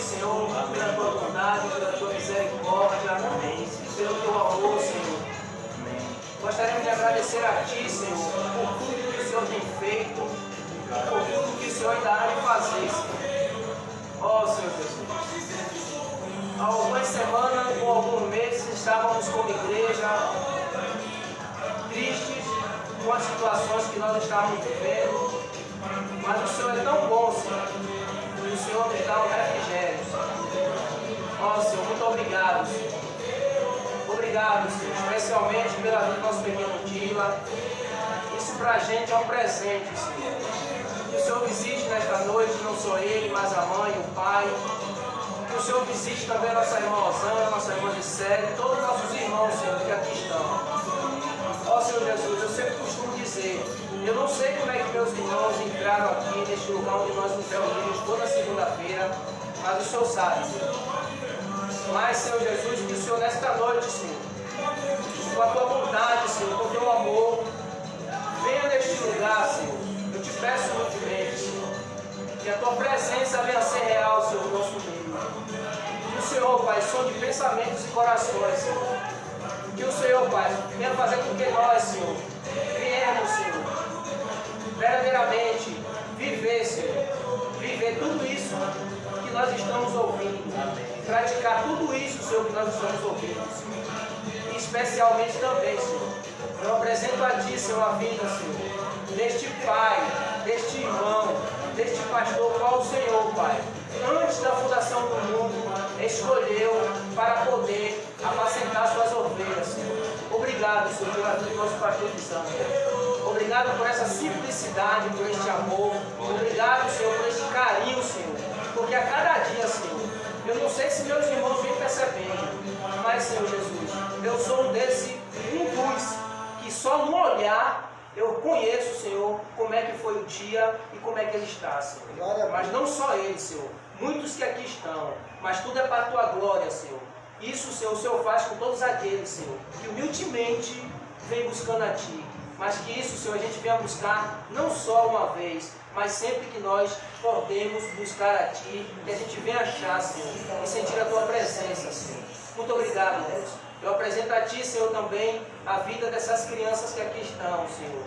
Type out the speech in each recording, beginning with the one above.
Senhor, pela tua bondade, pela tua misericórdia, pelo teu amor, Senhor. Gostaríamos de agradecer a Ti, Senhor, por tudo que o Senhor tem feito, por tudo que o Senhor ainda há de fazer, Senhor. Ó Senhor Jesus. Há algumas semanas ou alguns meses estávamos como igreja tristes com as situações que nós estávamos vivendo, mas o Senhor é tão bom, Senhor, e o Senhor nos dá o refrigério, Senhor. Ó Senhor, muito obrigado, Senhor. Obrigado, Senhor, especialmente pela vida do nosso pequeno Dila. Isso pra gente é um presente, Senhor. Que o Senhor visite nesta noite, não só ele, mas a mãe, o pai. Que o Senhor visite também a nossa irmã Osana, a nossa irmã Gisele, todos os nossos irmãos, Senhor, que aqui estão. Ó Senhor Jesus, eu sempre costumo dizer, eu não sei como é que meus irmãos entraram aqui neste lugar onde nós nos reunimos toda segunda-feira, mas o Senhor sabe, Senhor. Mas, Senhor Jesus, que o Senhor nesta noite, Senhor, com a tua vontade, Senhor, com o teu amor, venha neste lugar, Senhor. Eu te peço humildemente, Senhor, que a tua presença venha a ser real, Senhor, no nosso meio. Que o Senhor, Pai, sonde pensamentos e corações, Senhor. Que o Senhor, Pai, venha fazer com que nós, Senhor, viemos, Senhor, verdadeiramente viver, Senhor, viver tudo isso que nós estamos ouvindo, praticar tudo isso, Senhor, que nós estamos ouvindo, Senhor. E especialmente também, Senhor, eu apresento a Ti, Senhor, a vida, Senhor, deste pai, deste irmão, deste pastor, qual o Senhor, Pai, antes da fundação do mundo, escolheu para poder apacentar suas ovelhas, Senhor. Obrigado, Senhor, pela vida do nosso pastor de santo. Obrigado por essa simplicidade, por este amor. Obrigado, Senhor, por este carinho, Senhor. Porque a cada dia, Senhor, eu não sei se meus irmãos vêm percebendo, mas, Senhor Jesus, eu sou um dos que só no olhar eu conheço, Senhor, como é que foi o dia e como é que ele está, Senhor. Mas não só ele, Senhor, muitos que aqui estão, mas tudo é para a tua glória, Senhor. Isso, Senhor, o Senhor faz com todos aqueles, Senhor, que humildemente vem buscando a Ti. Mas que isso, Senhor, a gente venha buscar não só uma vez, mas sempre que nós podemos buscar a Ti, que a gente venha achar, Senhor, e sentir a Tua presença, Senhor. Muito obrigado, Deus. Eu apresento a Ti, Senhor, também a vida dessas crianças que aqui estão, Senhor.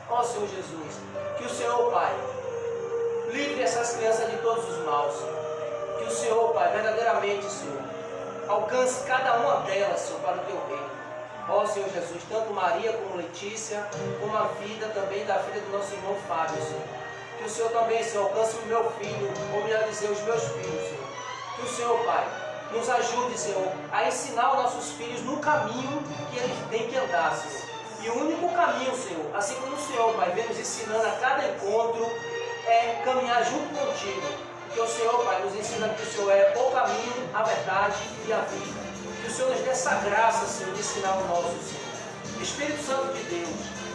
Ó Senhor Jesus, que o Senhor, Pai, livre essas crianças de todos os maus, Senhor. Que o Senhor, Pai, verdadeiramente, Senhor, alcance cada uma delas, Senhor, para o Teu reino. Ó Senhor Jesus, tanto Maria como Letícia, como a vida também da filha do nosso irmão Fábio, Senhor. Que o Senhor também, Senhor, alcance o meu filho, ou melhor dizer, os meus filhos, Senhor. Que o Senhor, Pai, nos ajude, Senhor, a ensinar os nossos filhos no caminho que eles têm que andar, Senhor. E o único caminho, Senhor, assim como o Senhor, Pai, vem nos ensinando a cada encontro, é caminhar junto contigo. Que o Senhor, Pai, nos ensina que o Senhor é o caminho, a verdade e a vida. Que o Senhor nos dê essa graça, Senhor, de ensinar o nosso, Senhor. Espírito Santo de Deus,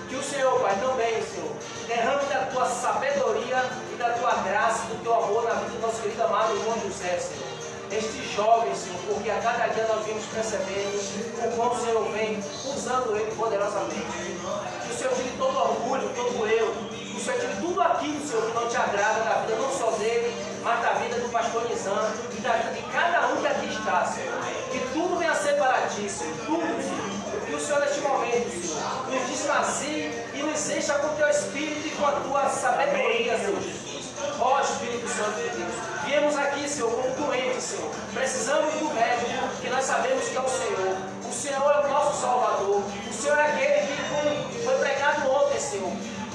que o Senhor, Pai, também, Senhor, derrame da Tua sabedoria e da Tua graça, do Teu amor na vida do nosso querido amado irmão José, Senhor. Este jovem, Senhor, porque a cada dia nós vimos percebendo o quão o Senhor vem usando ele poderosamente. Que o Senhor tire todo orgulho, todo eu, que o Senhor tire tudo aquilo, Senhor, que não te agrada da vida, não só dele, mas da vida do pastor Nizam e da vida de cada um que aqui está, Senhor. Que tudo venha a ser para Ti, Senhor, tudo, Senhor. Que o Senhor, neste momento, Senhor, nos desvazie e nos encha com o Teu Espírito e com a Tua sabedoria, Senhor Jesus. Ó Espírito Santo de Deus, viemos aqui, Senhor, como doentes, Senhor. Precisamos do médico, que nós sabemos que é o Senhor. O Senhor é o nosso Salvador. O Senhor é aquele que foi pregado ontem, Senhor.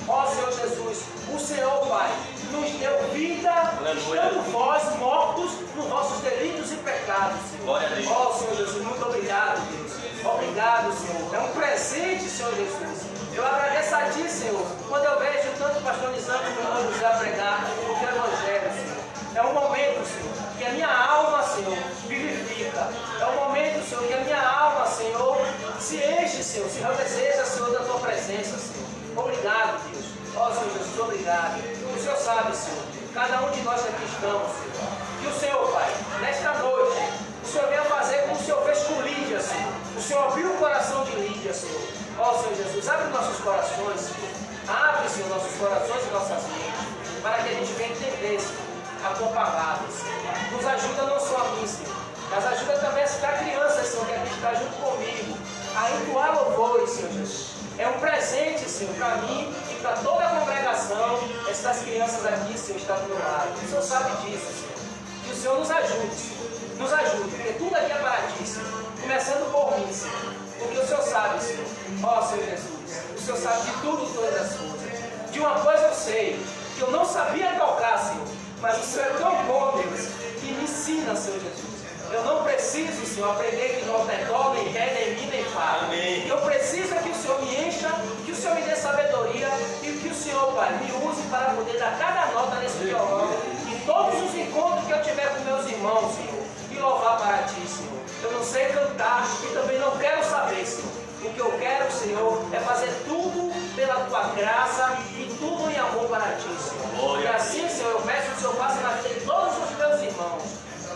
Ó Senhor Jesus, o Senhor, Pai, nos deu vida, estando vós mortos nos vossos delitos e pecados, Senhor. Ó Senhor Jesus, muito obrigado, Deus. Obrigado, Senhor. É um presente, Senhor Jesus. Eu agradeço a Ti, Senhor, quando eu vejo tanto o pastor Nizam como o irmão José a pregar o Teu Evangelho, Senhor. É um momento, Senhor, que a minha alma, Senhor, vivifica. É um momento, Senhor, que a minha alma, Senhor, se enche, Senhor, se redeseja, Senhor, da Tua presença, Senhor. Obrigado, Deus. Ó Senhor Jesus, obrigado. O Senhor sabe, Senhor, cada um de nós que aqui estamos, Senhor. Que o Senhor, Pai, nesta noite, o Senhor venha fazer como o Senhor fez com Lídia, Senhor. O Senhor abriu o coração de Lídia, Senhor. Ó Senhor Jesus, abre nossos corações, Senhor. Abre, Senhor, nossos corações e nossas mentes, para que a gente venha entender, Senhor, a tua palavra, Senhor. Nos ajuda não só a mim, Senhor, mas ajuda também a citar crianças, Senhor, que aqui está junto comigo, a entoar louvores, Senhor Jesus. É um presente, Senhor, para mim e para toda a congregação. Essas crianças aqui, Senhor, estão do meu lado. O Senhor sabe disso, Senhor. Que o Senhor nos ajude, Senhor. Nos ajude, porque tudo aqui é para ti, Senhor. Começando por mim, Senhor. Porque o Senhor sabe, Senhor. Ó, Senhor Jesus. O Senhor sabe de tudo, todas as coisas. De uma coisa eu sei, que eu não sabia tocar, Senhor. Mas o Senhor é tão bom, Deus, que me ensina, Senhor Jesus. Eu não preciso, Senhor, aprender que não tem dó, nem ré, nem mi, nem fá. Eu preciso que o Senhor me encha, que o Senhor me dê sabedoria e que o Senhor, Pai, me use para poder dar cada nota nesse violão. E todos os encontros que eu tiver com meus irmãos, Senhor, e louvar para Ti, Senhor. Eu não sei cantar e também não quero saber, Senhor. O que eu quero, Senhor, é fazer tudo pela Tua graça e tudo em amor para Ti, Senhor. E assim, Senhor, eu peço que o Senhor faça na vida de todos os meus irmãos,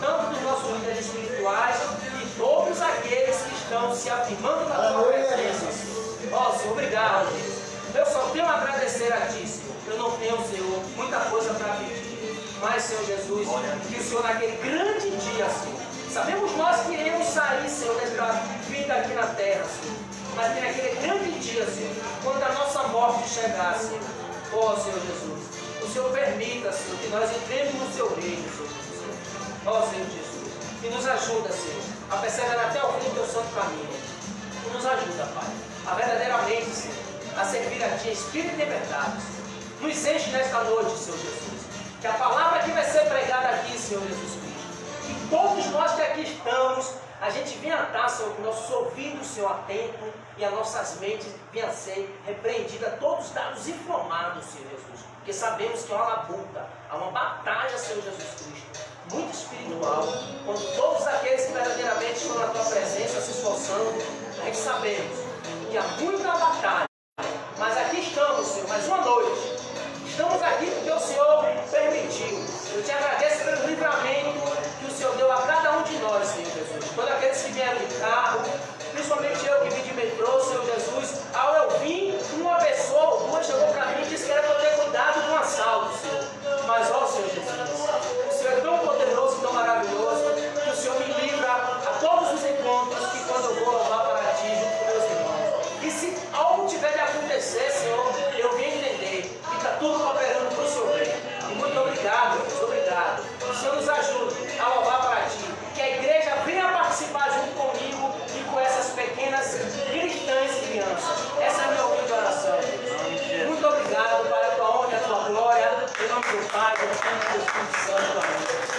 tanto dos nossos líderes espirituais e todos aqueles que estão se afirmando na Tua presença, Senhor. Ó, Senhor, obrigado, Deus. Eu só tenho a agradecer a Ti, Senhor. Eu não tenho, Senhor, muita coisa para pedir. Mas, Senhor Jesus, que o Senhor naquele grande dia, Senhor, sabemos nós que iremos sair, Senhor, desta vida aqui na terra, Senhor. Mas que naquele grande dia, Senhor, quando a nossa morte chegar, Senhor, ó, Senhor Jesus, o Senhor permita, Senhor, que nós entremos no Seu reino, Senhor Jesus. Ó, Senhor Jesus, que nos ajuda, Senhor, a perseverar até o fim do Teu santo caminho. Que nos ajuda, Pai, a verdadeiramente, Senhor, a servir a Ti em espírito e em verdade, Senhor. Nos enche nesta noite, Senhor Jesus. Que a palavra que vai ser pregada aqui, Senhor Jesus Cristo, que todos nós que aqui estamos, a gente venha estar, Senhor, com nossos ouvidos, Senhor, atentos e as nossas mentes venham a ser repreendidas, todos dados informados, Senhor Jesus. Porque sabemos que há uma labuta, há uma batalha, Senhor Jesus Cristo, muito espiritual, quando todos aqueles que verdadeiramente estão na Tua presença se esforçando, a gente sabemos que há muita batalha. Mas aqui estamos, Senhor, mais uma noite. Estamos aqui porque o Senhor permitiu. Eu Te agradeço pelo livramento que o Senhor deu a cada um de nós, Senhor Jesus. Todos aqueles que vieram de carro, principalmente eu que vim de metrô, Senhor Jesus. Ao eu vim, uma pessoa ou duas chegou para mim e disse que era para eu ter cuidado de um assalto, Senhor. Mas, ó, Senhor Jesus, o Senhor é tão poderoso e tão maravilhoso que o Senhor me livra a todos os encontros que quando eu vou louvar para Ti junto com meus irmãos. E se algo tiver de acontecer, Senhor, eu venho entender que está tudo cooperando para o Senhor bem. E muito obrigado, Deus, obrigado. O Senhor nos ajude a louvar para Ti. Que a igreja venha participar junto comigo e com essas pequenas cristãs e crianças. Essa é a minha humilde oração, Deus. Muito obrigado para a Tua honra e a Tua glória. Em nome do Pai, do Filho e do Espírito Santo. Amém.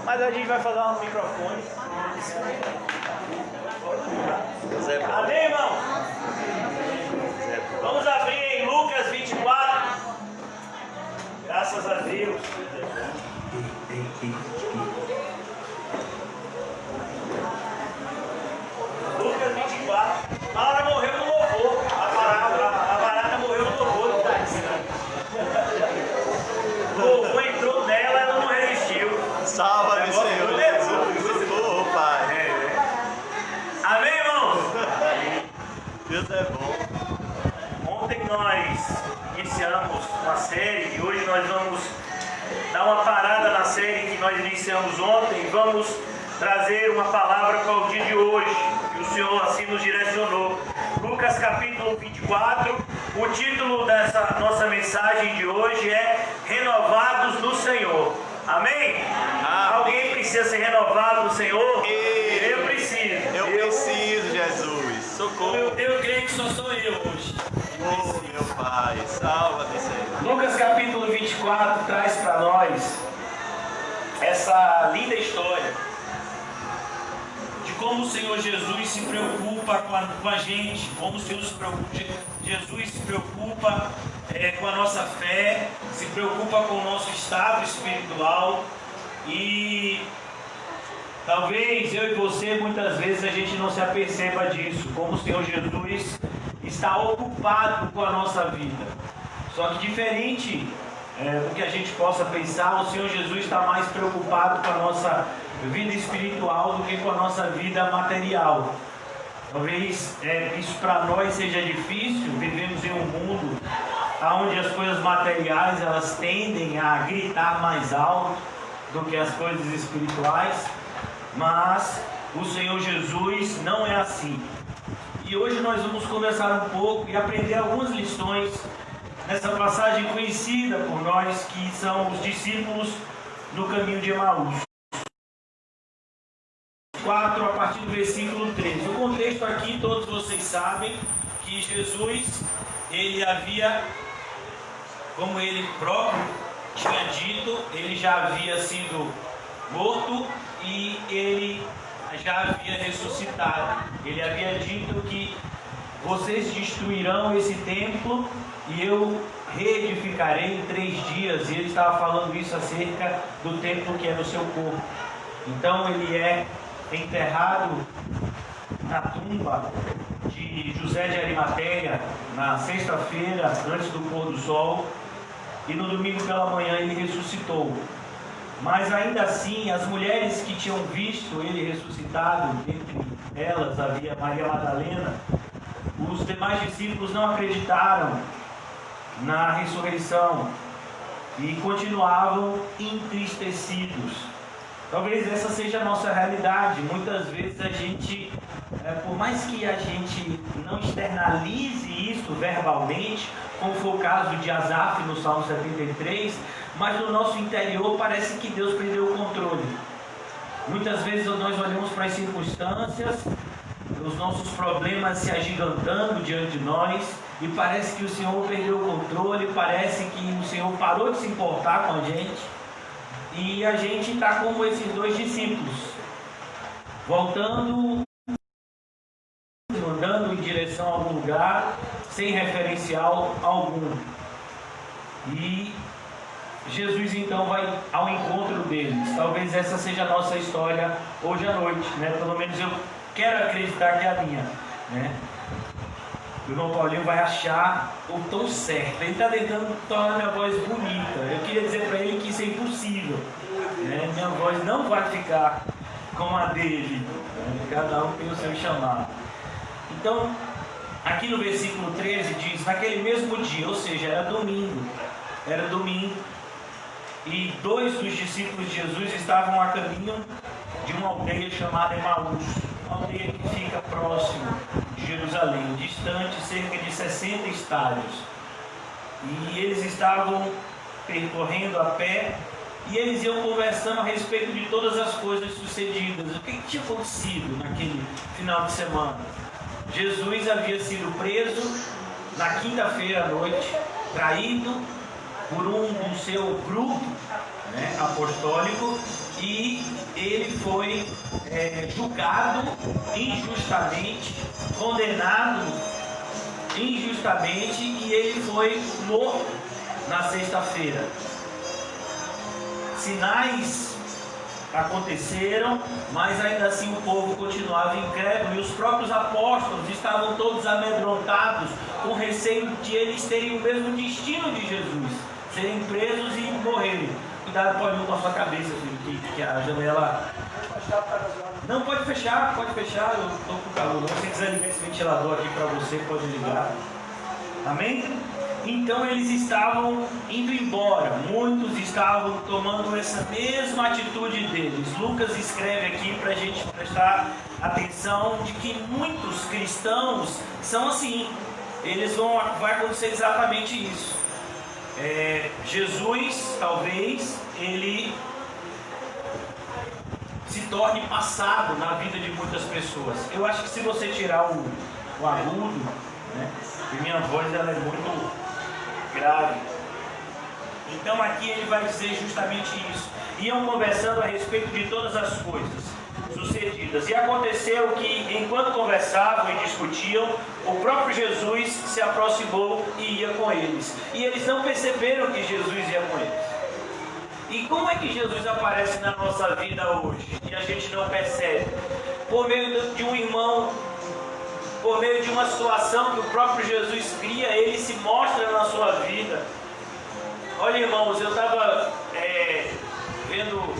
Mas a gente vai fazer um microfone. Amém, irmão? Vamos abrir em Lucas 24. Graças a Deus. Lucas 24. A Laura morreu no louvor. A barata morreu no louvor. O louvor entrou nela, ela não resistiu. Salva-me, Senhor Jesus. Oh, Pai. Amém, irmãos? Deus é bom. Ontem nós iniciamos uma série e hoje nós vamos dar uma parada na série que nós iniciamos ontem e vamos trazer uma palavra para o dia de hoje, que o Senhor assim nos direcionou. Lucas capítulo 24, o título dessa nossa mensagem de hoje é Renovados no Senhor. Amém? Alguém precisa ser renovado no Senhor? Eu preciso. Eu preciso, Jesus. Socorro. Eu creio que só sou eu hoje. Oh, meu Pai, salva-me, Senhor. Lucas capítulo 24 traz para nós essa linda história de como o Senhor Jesus se preocupa com a gente, como o Senhor Jesus se preocupa com a nossa fé, se preocupa com o nosso estado espiritual. E talvez eu e você, muitas vezes, a gente não se aperceba disso, como o Senhor Jesus está ocupado com a nossa vida. Só que diferente do que a gente possa pensar, o Senhor Jesus está mais preocupado com a nossa vida espiritual do que com a nossa vida material. Talvez isso para nós seja difícil. Vivemos em um mundo onde as coisas materiais elas tendem a gritar mais alto do que as coisas espirituais, mas o Senhor Jesus não é assim. E hoje nós vamos conversar um pouco e aprender algumas lições nessa passagem conhecida por nós, que são os discípulos no caminho de Emaús. 4 a partir do versículo 13. O contexto aqui, todos vocês sabem que Jesus, ele havia, como ele próprio tinha dito, ele já havia sido morto e ele já havia ressuscitado. Ele havia dito que vocês destruirão esse templo e eu reedificarei em 3 dias. E ele estava falando isso acerca do templo que é no seu corpo. Então ele é enterrado na tumba de José de Arimateia na sexta-feira antes do pôr do sol, e no domingo pela manhã ele ressuscitou. Mas ainda assim, as mulheres que tinham visto ele ressuscitado, entre elas havia Maria Madalena, os demais discípulos não acreditaram na ressurreição e continuavam entristecidos. Talvez essa seja a nossa realidade. Muitas vezes a gente, por mais que a gente não externalize isso verbalmente, como foi o caso de Asaf no Salmo 73, mas no nosso interior parece que Deus perdeu o controle. Muitas vezes nós olhamos para as circunstâncias, os nossos problemas se agigantando diante de nós, e parece que o Senhor perdeu o controle, parece que o Senhor parou de se importar com a gente, e a gente está como esses 2 discípulos, voltando, andando em direção a algum lugar, sem referencial algum. E Jesus então vai ao encontro deles. Talvez essa seja a nossa história hoje à noite, né? Pelo menos eu quero acreditar que é a minha, né? O irmão Paulinho vai achar o tom certo. Ele está tentando tornar minha voz bonita. Eu queria dizer para ele que isso é impossível, né? Minha voz não vai ficar como a dele, né? Cada um tem o seu chamado. Então, aqui no versículo 13 diz: naquele mesmo dia, ou seja, era domingo, e 2 dos discípulos de Jesus estavam a caminho de uma aldeia chamada Emaús, uma aldeia que fica próximo de Jerusalém, distante cerca de 60 estádios. E eles estavam percorrendo a pé e eles iam conversando a respeito de todas as coisas sucedidas. O que tinha acontecido naquele final de semana? Jesus havia sido preso na quinta-feira à noite, traído, por um do seu grupo, né, apostólico, e ele foi julgado injustamente, condenado injustamente, e ele foi morto na sexta-feira. Sinais aconteceram, mas ainda assim o povo continuava incrédulo, e os próprios apóstolos estavam todos amedrontados, com receio de eles terem o mesmo destino de Jesus, serem presos e morrerem. Cuidado, pode ir com a sua cabeça, filho, que a janela... Não, pode fechar, eu estou com calor. Se você quiser ligar esse ventilador aqui para você, pode ligar. Amém? Então eles estavam indo embora, muitos estavam tomando essa mesma atitude deles. Lucas escreve aqui para a gente prestar atenção de que muitos cristãos são assim. Vai acontecer exatamente isso. Jesus, talvez, ele se torne passado na vida de muitas pessoas. Eu acho que se você tirar o agudo, né, e minha voz ela é muito grave, então aqui ele vai dizer justamente isso. Iam conversando a respeito de todas as coisas sucedidas, e aconteceu que enquanto conversavam e discutiam, o próprio Jesus se aproximou e ia com eles, e eles não perceberam que Jesus ia com eles. E como é que Jesus aparece na nossa vida hoje e a gente não percebe? Por meio de um irmão, por meio de uma situação que o próprio Jesus cria, ele se mostra na sua vida. Olha, irmãos, eu estava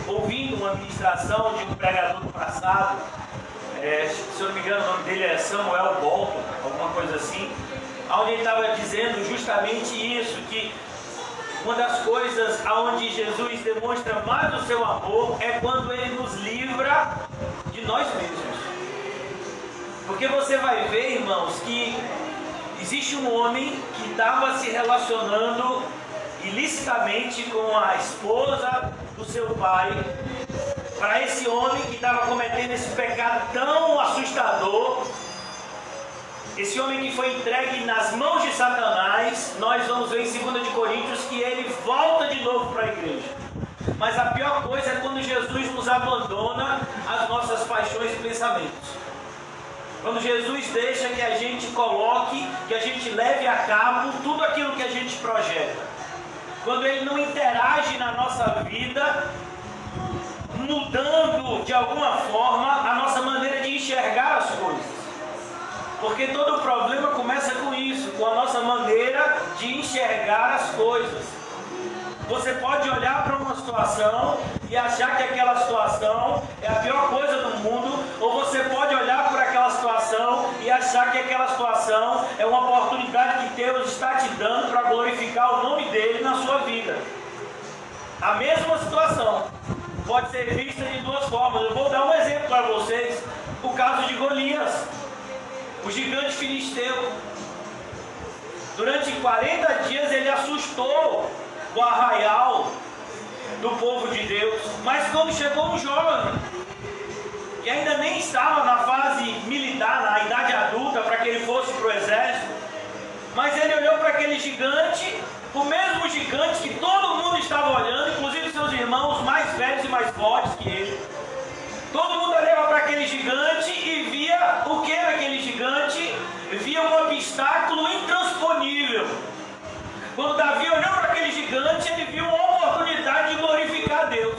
ouvindo uma ministração de um pregador do passado, se eu não me engano o nome dele é Samuel Bolton, alguma coisa assim, onde ele estava dizendo justamente isso, que uma das coisas onde Jesus demonstra mais o seu amor é quando ele nos livra de nós mesmos. Porque você vai ver, irmãos, que existe um homem que estava se relacionando ilicitamente com a esposa do seu pai. Para esse homem que estava cometendo esse pecado tão assustador, esse homem que foi entregue nas mãos de Satanás, nós vamos ver em 2 de Coríntios que ele volta de novo para a igreja. Mas a pior coisa é quando Jesus nos abandona as nossas paixões e pensamentos. Quando Jesus deixa que a gente coloque, que a gente leve a cabo tudo aquilo que a gente projeta. Quando ele não interage na nossa vida, mudando de alguma forma a nossa maneira de enxergar as coisas. Porque todo problema começa com isso, com a nossa maneira de enxergar as coisas. Você pode olhar para uma situação e achar que aquela situação é a pior coisa do mundo, ou você pode olhar para aquela situação e achar que aquela situação é uma oportunidade que Deus está te dando para glorificar o nome dele na sua vida. A mesma situação pode ser vista de duas formas. Eu vou dar um exemplo para vocês, o caso de Golias, o gigante filisteu. Durante 40 dias ele assustou o arraial do povo de Deus. Mas quando chegou um jovem, que ainda nem estava na fase militar, na idade adulta, para que ele fosse para o exército, mas ele olhou para aquele gigante, o mesmo gigante que todo mundo estava olhando, inclusive seus irmãos mais velhos e mais fortes que ele. Todo mundo olhava para aquele gigante e via o que era aquele gigante? Via um obstáculo intransponível. Quando Davi olhou para aquele gigante, ele viu uma oportunidade de glorificar a Deus.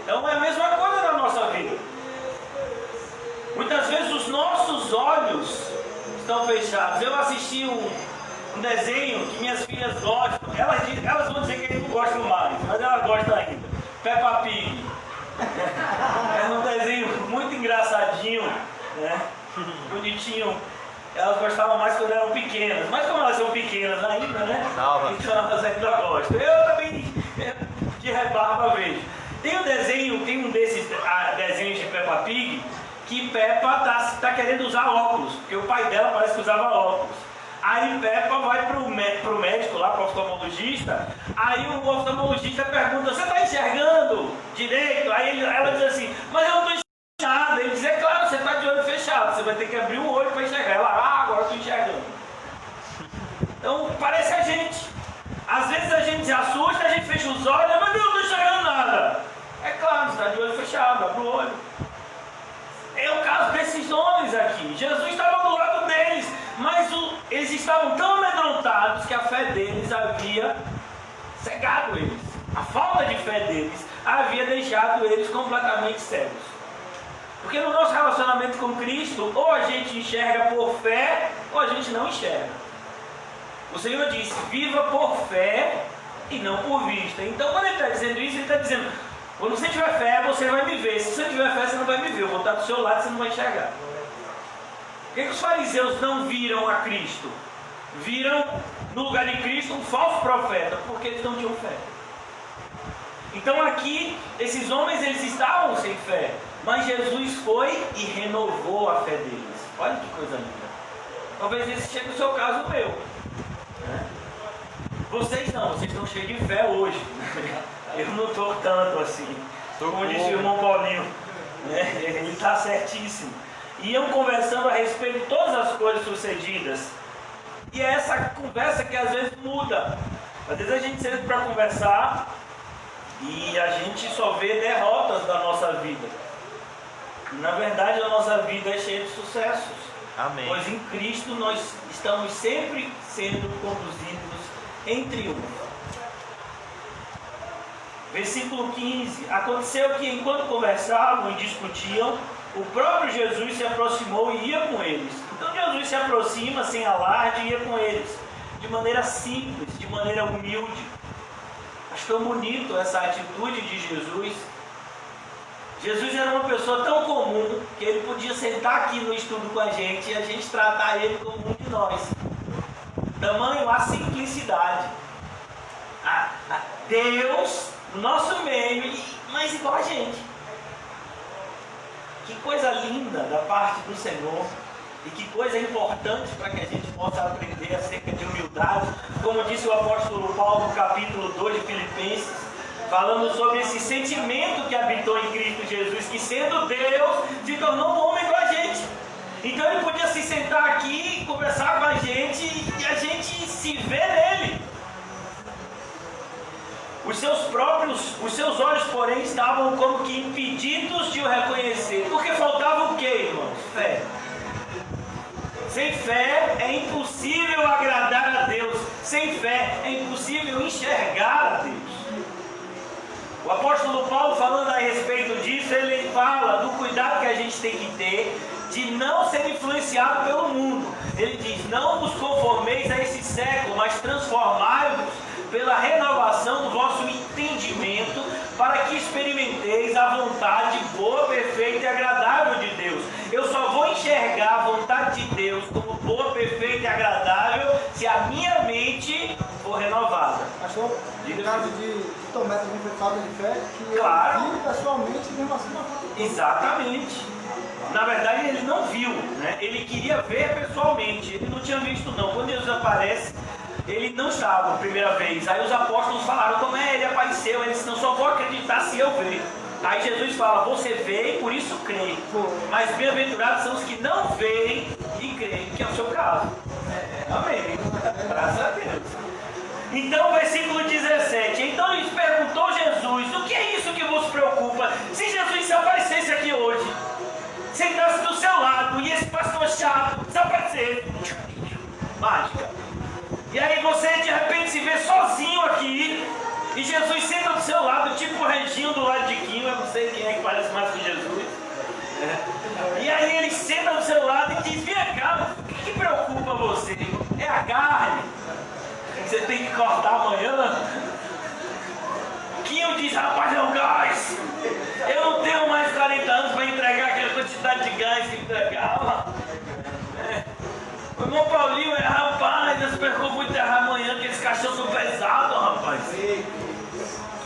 Então é a mesma coisa na nossa vida. Muitas vezes os nossos olhos estão fechados. Eu assisti um desenho que minhas filhas gostam. Elas vão dizer que eles não gostam mais, mas elas gostam ainda. Peppa Pig. É um desenho muito engraçadinho, né? Bonitinho. Elas gostavam mais quando eram pequenas, mas como elas são pequenas ainda, né? Salva. Então elas ainda gostam. Eu também de rebarba vejo. Tem um desses desenhos de Peppa Pig que Peppa tá querendo usar óculos, porque o pai dela parece que usava óculos. Aí Peppa vai pro médico lá, pro oftalmologista. Aí o oftalmologista pergunta: você está enxergando direito? Aí ela diz assim: mas eu não estou enxergando. Ele diz: é claro, você está de olho fechado, você vai ter que abrir o olho para enxergar. Ela: agora eu estou enxergando. Então parece a gente. Às vezes a gente se assusta, a gente fecha os olhos, mas Deus não está enxergando nada. É claro, está de olho fechado, abre o olho. É o caso desses homens aqui. Jesus estava do lado deles, mas eles estavam tão amedrontados que a fé deles havia cegado eles. A falta de fé deles havia deixado eles completamente cegos. Porque no nosso relacionamento com Cristo, ou a gente enxerga por fé, ou a gente não enxerga. O Senhor disse, viva por fé e não por vista. Então quando Ele está dizendo isso, Ele está dizendo, quando você tiver fé, você vai me ver. Se você não tiver fé, você não vai me ver. Eu vou estar do seu lado, você não vai enxergar. Por que os fariseus não viram a Cristo? Viram no lugar de Cristo um falso profeta, porque eles não tinham fé. Então aqui, esses homens, eles estavam sem fé, mas Jesus foi e renovou a fé deles. Olha que coisa linda. Talvez esse seja o seu caso, o meu. Vocês não, vocês estão cheios de fé hoje. Eu não estou tanto assim. Como disse o irmão Paulinho, ele está certíssimo. Iam conversando a respeito de todas as coisas sucedidas. E é essa conversa que às vezes muda. Às vezes a gente senta para conversar e a gente só vê derrotas da nossa vida. Na verdade, a nossa vida é cheia de sucessos. Amém. Pois em Cristo nós estamos sempre sendo conduzidos em triunfo. Versículo 15. Aconteceu que enquanto conversavam e discutiam, o próprio Jesus se aproximou e ia com eles. Então Jesus se aproxima sem alarde e ia com eles, de maneira simples, de maneira humilde. Acho tão bonito essa atitude de Jesus. Jesus era uma pessoa tão comum que ele podia sentar aqui no estudo com a gente e a gente tratar ele como um de nós. Tamanho a simplicidade. Deus no nosso meio, mas igual a gente. Que coisa linda da parte do Senhor. E que coisa importante para que a gente possa aprender acerca de humildade. Como disse o apóstolo Paulo no capítulo 2 de Filipenses, falando sobre esse sentimento que habitou em Cristo Jesus, que sendo Deus, se tornou um homem com a gente. Então ele podia se sentar aqui, conversar com a gente e a gente se vê nele. Os seus olhos, porém, estavam como que impedidos de o reconhecer. Porque faltava o quê, irmãos? Fé. Sem fé é impossível agradar a Deus. Sem fé é impossível enxergar a Deus. O apóstolo Paulo, falando a respeito disso, ele fala do cuidado que a gente tem que ter de não ser influenciado pelo mundo. Ele diz, não vos conformeis a esse século, mas transformai-vos pela renovação do vosso entendimento, para que experimenteis a vontade boa, perfeita e agradável de Deus. Eu só vou enxergar a vontade de Deus como boa, perfeita e agradável se a minha mente for renovada. Achou? No caso de Tomé também foi falta de fé, que claro. ele viu pessoalmente mesmo assim na falta. Exatamente. Na verdade ele não viu, né? Ele queria ver pessoalmente, ele não tinha visto não. Quando Jesus aparece, ele não estava a primeira vez. Aí os apóstolos falaram, Tomé, ele apareceu. Ele disse, não, só vou acreditar se eu ver. Aí Jesus fala, você vê e por isso crê. Mas bem-aventurados são os que não veem e creem, que é o seu caso. Amém. Graças a Deus. Então, versículo 17. Então lhes perguntou Jesus, o que é isso que vos preocupa? Se Jesus se aparecesse aqui hoje, sentasse do seu lado e esse pastor chato desaparecesse. Mágica. E aí você de repente se vê sozinho aqui e Jesus senta do seu lado, tipo o Reginho do lado de Quinho, eu não sei quem é que parece mais com Jesus. E aí ele senta do seu lado e diz, vem cá, o que preocupa você? É a carne que você tem que cortar amanhã? Quinho diz, rapaz, é o gás. Eu não tenho mais 40 anos para entregar aquela quantidade de gás que entregava. O irmão Paulinho, rapaz, eu se preocupo em enterrar amanhã, aqueles caixões são pesados, rapaz.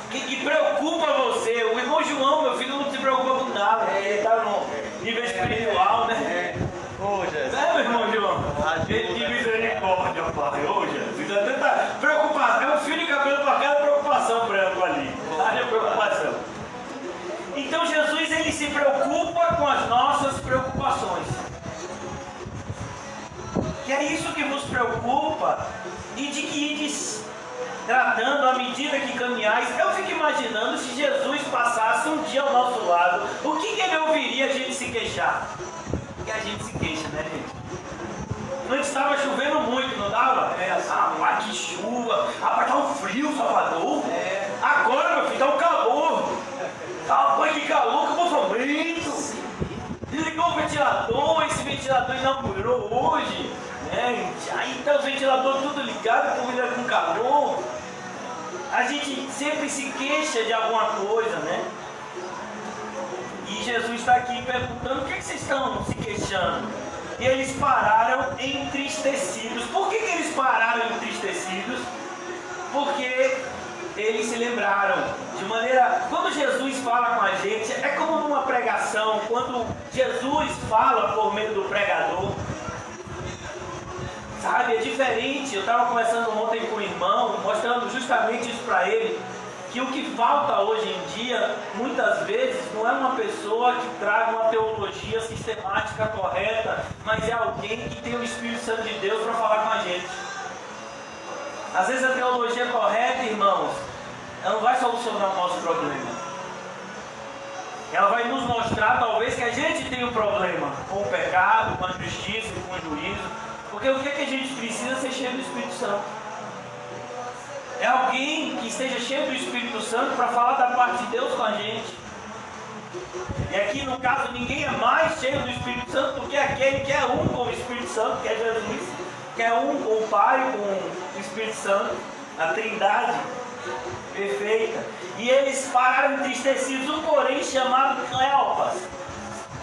Que preocupa você? O irmão João, meu filho, não se preocupa com nada, ele está no nível espiritual, né? Ô, Jesus. Meu irmão João? Ele de misericórdia, pai. Ô, Jesus, é tanta preocupação. É um fio de cabelo para cada preocupação branco ali. Haja preocupação. Então Jesus, ele se preocupa com as nossas preocupações. Que é isso que nos preocupa e de que ides tratando à medida que caminhais. Eu fico imaginando se Jesus passasse um dia ao nosso lado, o que ele ouviria a gente se queixar? Porque a gente se queixa, né, gente? Não estava chovendo muito, não dava? Rapaz, que chuva! Rapaz, tá um frio, Salvador! Agora, meu filho, tá um calor! Rapaz, que calor, que bofamento! Desligou o ventilador, esse ventilador inaugurou hoje, né? Aí tá o ventilador tudo ligado, com calor. A gente sempre se queixa de alguma coisa, né? E Jesus está aqui perguntando: o que vocês estão se queixando? E eles pararam entristecidos. Por que eles pararam entristecidos? Porque eles se lembraram de maneira... Quando Jesus fala com a gente, é como numa pregação. Quando Jesus fala por meio do pregador, sabe, é diferente. Eu estava conversando ontem com o irmão, mostrando justamente isso para ele, que o que falta hoje em dia, muitas vezes, não é uma pessoa que traga uma teologia sistemática correta, mas é alguém que tem o Espírito Santo de Deus para falar com a gente. Às vezes a teologia correta, irmãos, ela não vai solucionar o nosso problema. Ela vai nos mostrar, talvez, que a gente tem um problema com o pecado, com a justiça, com o juízo. Porque o que a gente precisa é ser cheio do Espírito Santo. É alguém que esteja cheio do Espírito Santo para falar da parte de Deus com a gente. E aqui no caso ninguém é mais cheio do Espírito Santo do que aquele que é um com o Espírito Santo, que é Jesus, que é um com o Pai, com o Espírito Santo, a Trindade perfeita. E eles pararam entristecidos, um porém chamado Cleopas,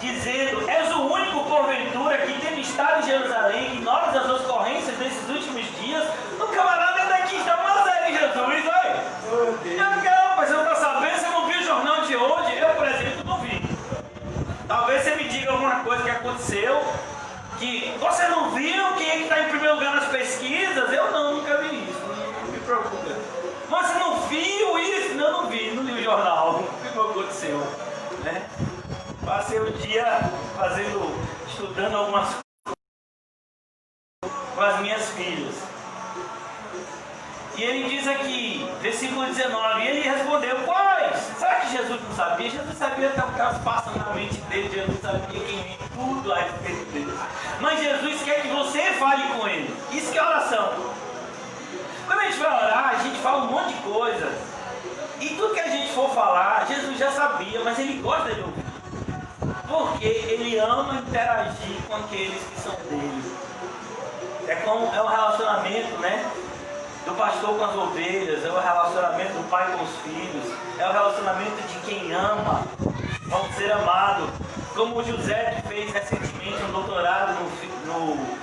dizendo: és o único porventura que tendo estado em Jerusalém, que ignora das ocorrências desses últimos dias. O camarada daqui está mais aí, Jesus, oi? Não, mas você não está sabendo, você não viu o jornal de hoje? Eu, por exemplo, não vi. Talvez você me diga alguma coisa que aconteceu, que você não viu quem é que está em primeiro lugar nas pesquisas. Eu nunca vi isso, não me preocupa. Mas você não viu isso? Não vi o jornal. O que aconteceu, né? Passei o dia estudando algumas coisas com as minhas filhas. E ele diz aqui, versículo 19, e ele respondeu: pois, será que Jesus não sabia? Jesus sabia até o que elas passam na mente dele, Jesus sabia quem é tudo a respeito dele. Mas Jesus quer que você fale com ele. Isso que é oração. Quando a gente vai orar, a gente fala um monte de coisa. E tudo que a gente for falar, Jesus já sabia, mas ele gosta de ouvir. Porque ele ama interagir com aqueles que são dele. É um relacionamento, né? Do pastor com as ovelhas, é o relacionamento do pai com os filhos, é o relacionamento de quem ama, ao ser amado. Como o José que fez recentemente um doutorado no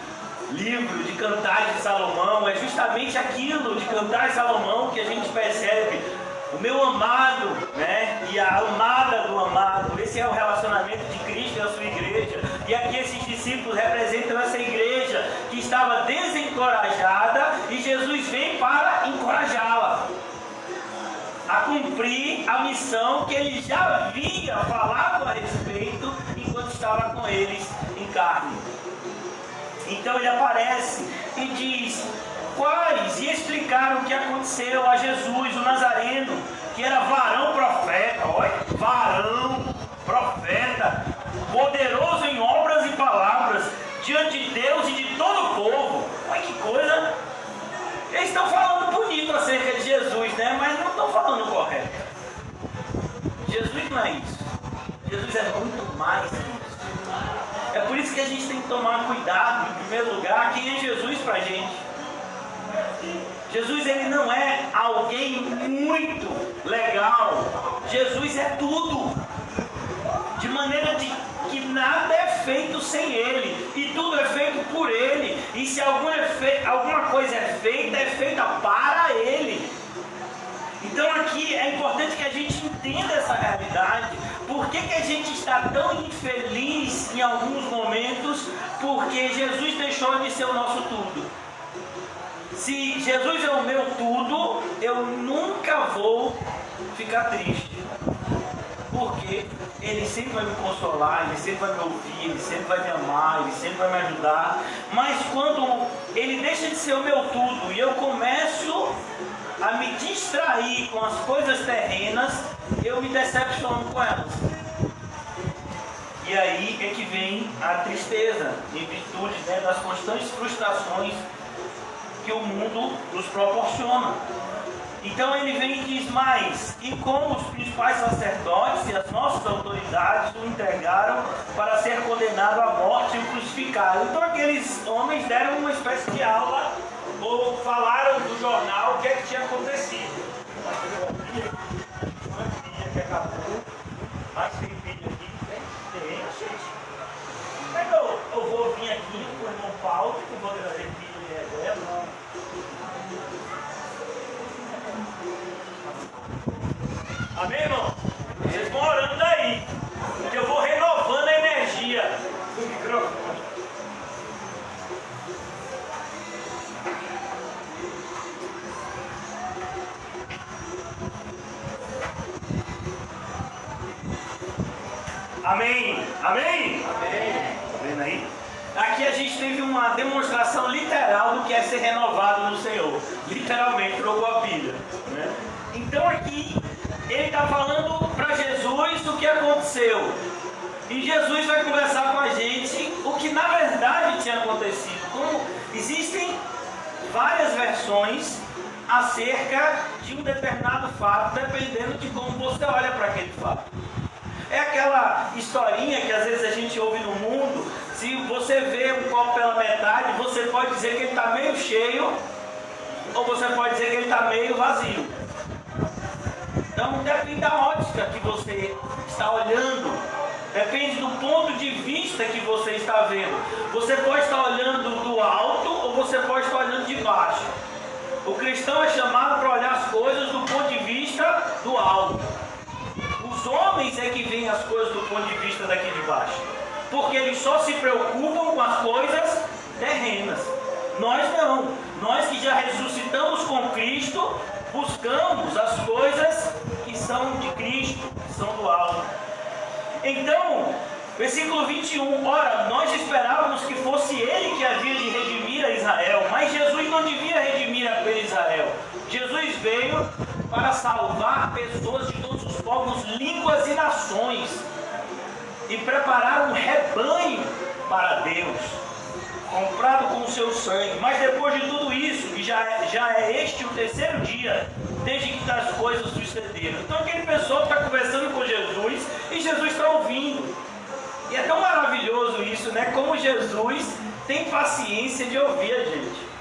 livro de Cantares de Salomão, é justamente aquilo de Cantares de Salomão que a gente percebe. O meu amado, né? E a amada do amado. Esse é o relacionamento de Cristo e a sua igreja. E aqui esses discípulos representam essa igreja que estava desencorajada e Jesus vem para encorajá-la a cumprir a missão que ele já havia falado a respeito enquanto estava com eles em carne. Então ele aparece e diz: quais? E explicaram o que aconteceu a Jesus, o Nazareno, que era varão profeta, olha, varão profeta, poderoso em obras e palavras, diante de Deus e de todo o povo. Olha que coisa! Eles estão falando bonito acerca de Jesus, né? Mas não estão falando correto. Jesus não é isso. Jesus é muito mais que isso. É por isso que a gente tem que tomar cuidado, em primeiro lugar, quem é Jesus pra gente. Jesus, ele não é alguém muito legal. Jesus é tudo. De maneira que nada é feito sem ele. E tudo é feito por ele. E se alguma coisa é feita para ele. Então aqui é importante que a gente entenda essa realidade. Por que a gente está tão infeliz em alguns momentos? Porque Jesus deixou de ser o nosso tudo. Se Jesus é o meu tudo, eu nunca vou ficar triste. Porque ele sempre vai me consolar, ele sempre vai me ouvir, ele sempre vai me amar, ele sempre vai me ajudar. Mas quando ele deixa de ser o meu tudo e eu começo a me distrair com as coisas terrenas, eu me decepciono com elas. E aí é que vem a tristeza, em virtude, né, das constantes frustrações que o mundo nos proporciona. Então ele vem e diz mais: e como os principais sacerdotes e as nossas autoridades o entregaram para ser condenado à morte e o crucificaram. Então aqueles homens deram uma espécie de aula, ou falaram do jornal o que é que tinha acontecido. Que acabou, mas tem vídeo aqui, tem, gente. Mas eu vou vir aqui com o irmão Paulo, que eu vou trazer vídeo de reserva. Amém, irmão? Vocês vão orando daí, que eu vou renovando a energia do microfone. Amém? Amém? Amém. Tá vendo aí? Aqui a gente teve uma demonstração literal do que é ser renovado no Senhor. Literalmente, trocou a pilha, né? Então aqui ele está falando para Jesus o que aconteceu. E Jesus vai conversar com a gente o que na verdade tinha acontecido. Como existem várias versões acerca de um determinado fato, dependendo de como você olha para aquele fato. É aquela historinha que às vezes a gente ouve no mundo. Se você vê um copo pela metade, você pode dizer que ele está meio cheio, ou você pode dizer que ele está meio vazio. Então depende da ótica que você está olhando, depende do ponto de vista que você está vendo. Você pode estar olhando do alto, ou você pode estar olhando de baixo. O cristão é chamado para olhar as coisas do ponto de vista do alto. Os homens é que veem as coisas do ponto de vista daqui de baixo, porque eles só se preocupam com as coisas terrenas. Nós não. Nós que já ressuscitamos com Cristo, buscamos as coisas que são de Cristo, que são do alto. Então, versículo 21, ora, nós esperávamos que fosse Ele que havia de redimir a Israel, mas Jesus não devia redimir a Israel. Jesus veio para salvar pessoas de todos os povos, línguas e nações, e preparar um rebanho para Deus, comprado com o seu sangue. Mas depois de tudo isso, e já é este o terceiro dia desde que as coisas sucederam. Então aquele pessoal está conversando com Jesus e Jesus está ouvindo. E é tão maravilhoso isso, né? Como Jesus tem paciência de ouvir a gente.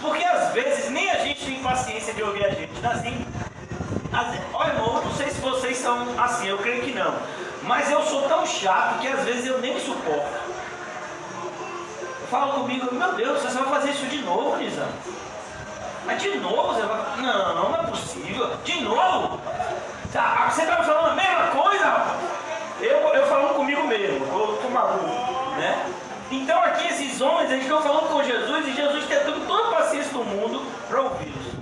Porque às vezes nem a gente tem paciência de ouvir a gente. Assim, olha, irmão, não sei se vocês são assim, eu creio que não. Mas eu sou tão chato que às vezes eu nem me suporto. Fala comigo, meu Deus, você vai fazer isso de novo, Nizam? Mas de novo você vai... Não é possível. De novo? Tá, você está me falando a mesma coisa, rapaz? Eu falando comigo mesmo, eu tô maluco, né? Então aqui esses homens, eles estão falando com Jesus e Jesus tendo toda a paciência do mundo para ouvi-los.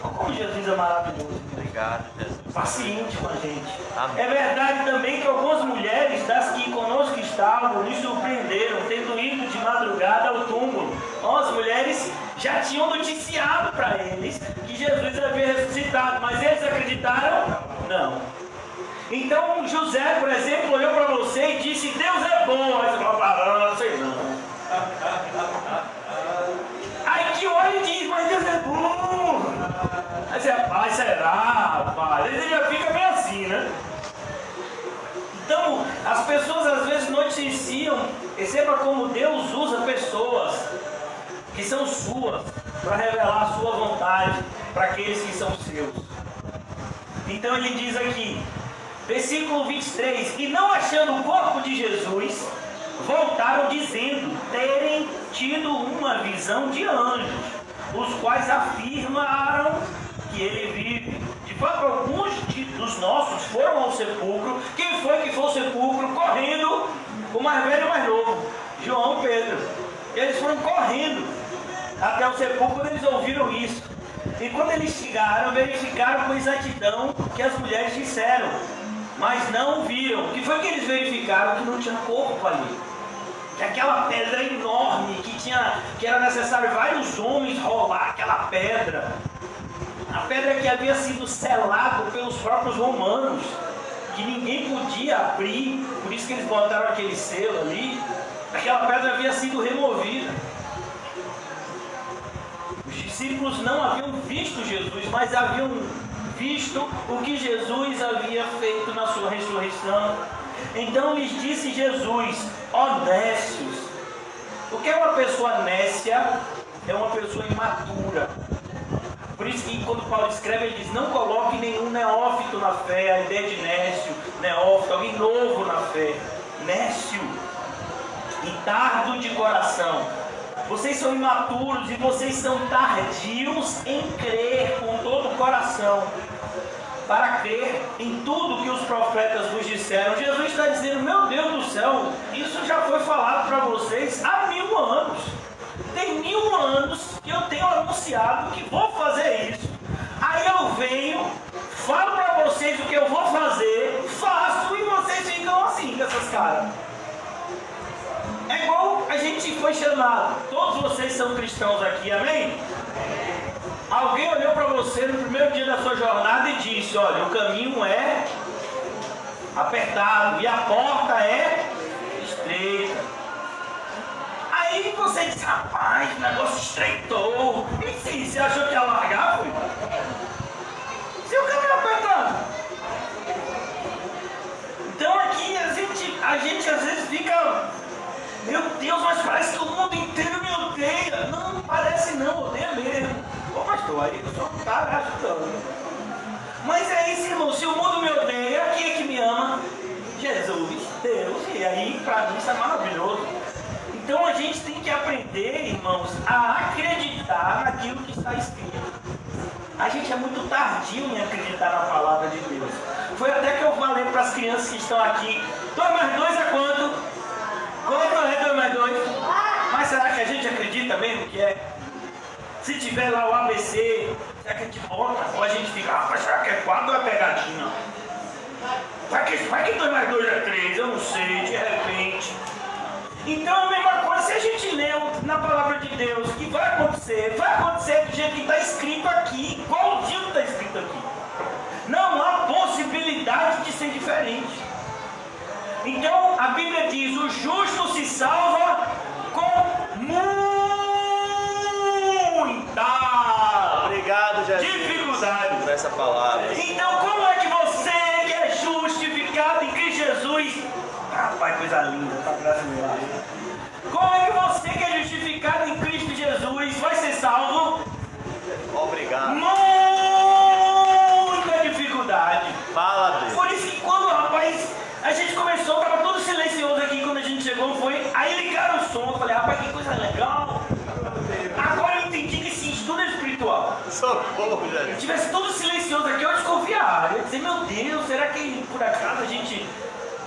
Como Jesus é maravilhoso. Obrigado, Jesus. Paciente com a gente. Amém. É verdade também que algumas mulheres das que conosco estavam nos surpreenderam, tendo ido de madrugada ao túmulo. As mulheres já tinham noticiado para eles que Jesus havia ressuscitado, mas eles acreditaram? Não. Então José, por exemplo, olhou para você e disse: Deus é bom. Aí você fala: não sei não. Aí que olha e diz: mas Deus é bom. Aí você, pai, será, rapaz? Aí você já fica meio assim, né? Então, as pessoas às vezes noticiam, perceba como Deus usa pessoas que são suas para revelar a sua vontade para aqueles que são seus. Então ele diz aqui, versículo 23, e não achando o corpo de Jesus, voltaram dizendo terem tido uma visão de anjos, os quais afirmaram que ele vive. De fato, alguns dos nossos foram ao sepulcro. Quem foi que foi ao sepulcro? Correndo, o mais velho e o mais novo, João e Pedro. Eles foram correndo até o sepulcro quando eles ouviram isso. E quando eles chegaram, verificaram com exatidão o que as mulheres disseram, mas não viram. O que foi que eles verificaram? Que não tinha corpo ali. Que aquela pedra enorme, que era necessário vários homens rolar aquela pedra. A pedra que havia sido selada pelos próprios romanos, que ninguém podia abrir, por isso que eles botaram aquele selo ali. Aquela pedra havia sido removida. Os discípulos não haviam visto Jesus, mas haviam visto o que Jesus havia feito na sua ressurreição. Então lhes disse Jesus: ó nécios. O que é uma pessoa nécia? É uma pessoa imatura. Por isso que quando Paulo escreve, ele diz: não coloque nenhum neófito na fé. A ideia de nécio, neófito, alguém novo na fé. Nécio e tardo de coração. Vocês são imaturos e vocês são tardios em crer com todo o coração, para crer em tudo que os profetas vos disseram. Jesus está dizendo: meu Deus do céu, isso já foi falado para vocês há 1000 anos. Tem 1000 anos que eu tenho anunciado que vou fazer isso. Aí eu venho, falo para vocês o que eu vou fazer, faço, e vocês ficam assim com essas caras. É igual a gente foi chamado. Todos vocês são cristãos aqui, amém? Alguém olhou para você no primeiro dia da sua jornada e disse: olha, o caminho é apertado e a porta é estreita. Aí você disse: rapaz, o negócio estreitou. E sim, você achou que ia largar, foi? Se o caminho é apertado. Então aqui a gente às vezes fica: meu Deus, mas parece que o mundo inteiro me odeia. Não, parece não, odeia mesmo. Ô pastor, aí o senhor está ajudando. Mas é isso, irmão, se o mundo me odeia, quem é que me ama? Jesus, Deus. E aí, para mim, isso é maravilhoso. Então a gente tem que aprender, irmãos, a acreditar naquilo que está escrito. A gente é muito tardio em acreditar na palavra de Deus. Foi até que eu falei para as crianças que estão aqui: 2 mais 2 é quanto? Quanto é 2 mais 2? Mas será que a gente acredita mesmo que é? Se tiver lá o ABC, será que a gente bota? Ou a gente fica: rapaz, será que é 4 ou é pegadinha? Vai que 2 mais 2 é 3, eu não sei, de repente. Então é a mesma coisa, se a gente lê na palavra de Deus que vai acontecer do jeito que está escrito aqui, igualzinho que está escrito aqui. Não há possibilidade de ser diferente. Então a Bíblia diz: o justo se salva com muita Obrigado, Jesus, dificuldade. por essa palavra. Então como é que você que é justificado em Cristo Jesus, rapaz, coisa linda, tá brasileiro. Como é que você que é justificado em Cristo Jesus vai ser salvo? Obrigado. Muita dificuldade. Fala, Deus. Por isso que quando, rapaz, a gente começou, estava todo silencioso aqui quando a gente chegou, foi. Aí ligaram o som, eu falei: rapaz, que coisa legal. Agora eu entendi que esse estudo é espiritual. Socorro, Se Jesus. tivesse todo silencioso aqui, eu desconfiar. Eu ia dizer: meu Deus, será que por acaso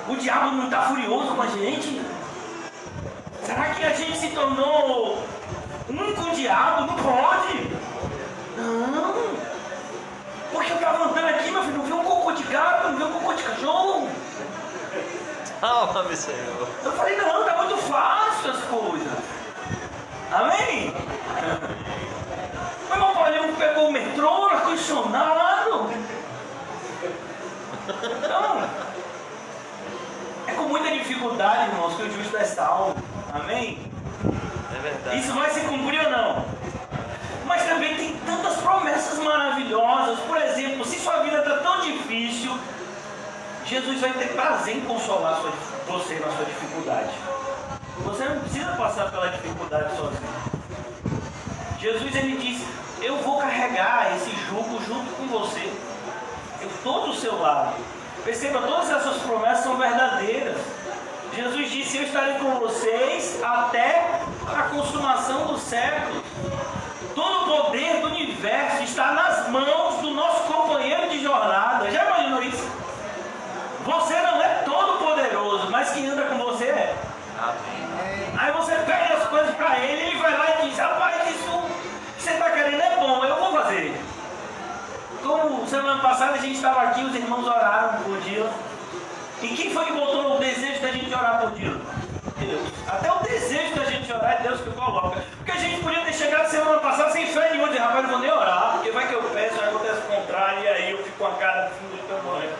o diabo não está furioso com a gente? Será que a gente se tornou um com o diabo? Não pode. Não. Porque eu estava andando aqui, meu filho, não vi um cocô de gato, não vi um cocô de cachorro. Salva-me, Senhor. Eu falei: não, tá muito fácil as coisas. Amém? Meu irmão Paulinho pegou o metrô, ar-condicionado. Então, é com muita dificuldade, irmãos, que o justo é salvo. Amém? É verdade. Isso vai se cumprir ou não? Mas também tem tantas promessas maravilhosas. Por exemplo, se sua vida está tão difícil, Jesus vai ter prazer em consolar você na sua dificuldade. Você não precisa passar pela dificuldade sozinho. Jesus, ele diz: eu vou carregar esse jugo junto com você. Eu estou do seu lado. Perceba, todas essas promessas são verdadeiras. Jesus disse: eu estarei com vocês até a consumação dos séculos. Todo o poder do universo está nas mãos do nosso companheiro de jornada. Já imaginou isso? Você não é todo poderoso, mas quem anda com você é. Amém. Aí você pede as coisas para ele, ele vai lá e diz: rapaz, isso que você está querendo é bom, eu vou fazer. Como semana passada a gente estava aqui, os irmãos oraram por Dila. E quem foi que botou o desejo da gente orar por Dila? Deus. Até o desejo da gente orar é Deus que coloca. Porque a gente podia ter chegado semana passada sem fé nenhuma, dizer: rapaz, não vou nem orar, porque vai que eu peço, vai acontecer. com a cara assim do tamanho.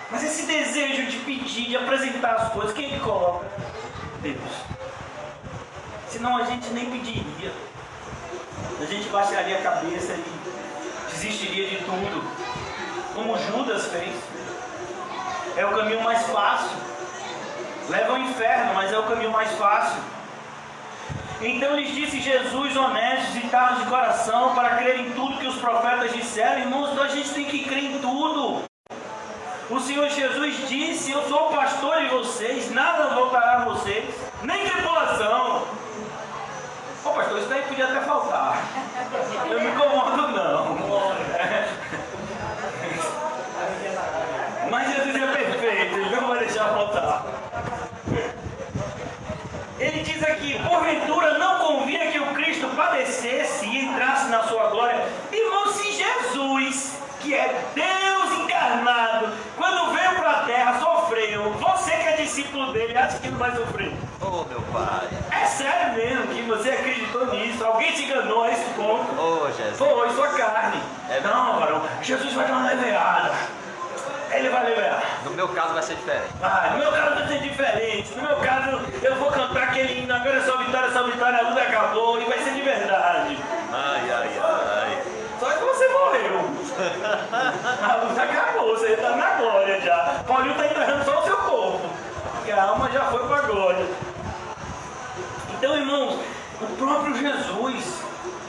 Mas esse desejo de pedir, de apresentar as coisas, quem é que coloca? Deus. Senão a gente nem pediria. A gente baixaria a cabeça e desistiria de tudo. Como Judas fez. É o caminho mais fácil. Leva ao inferno, mas é o caminho mais fácil. Então lhes disse Jesus, honestos e tardos de coração, para crer em tudo que os profetas disseram. Irmãos, então a gente tem que crer em tudo. O Senhor Jesus disse, eu sou o pastor de vocês, nada voltará a vocês, nem tribulação. Ô pastor, isso daí podia até faltar. Eu não me incomodo não. Mas Jesus é perfeito, ele não vai deixar faltar. Ele diz aqui, porventura não convinha que o Cristo padecesse e entrasse na sua glória. Irmão, se Jesus, que é Deus encarnado, quando veio para a terra, sofreu, você que é discípulo dele, acha que não vai sofrer? Oh, meu Pai. É sério mesmo que você acreditou nisso? Alguém te enganou a esse ponto? Oh, Jesus. Foi sua carne. Não, varão, Jesus vai dar uma leveada. Ele vai liberar. No meu caso vai ser diferente. No meu caso vai ser diferente. No meu caso eu vou cantar aquele hino. Agora é só vitória, a luta acabou e vai ser de verdade. Ai, ai, ai. Só que você morreu. A luta acabou, você está na glória já. Paulinho está enterrando só o seu corpo. Porque a alma já foi para a glória. Então, irmãos, o próprio Jesus,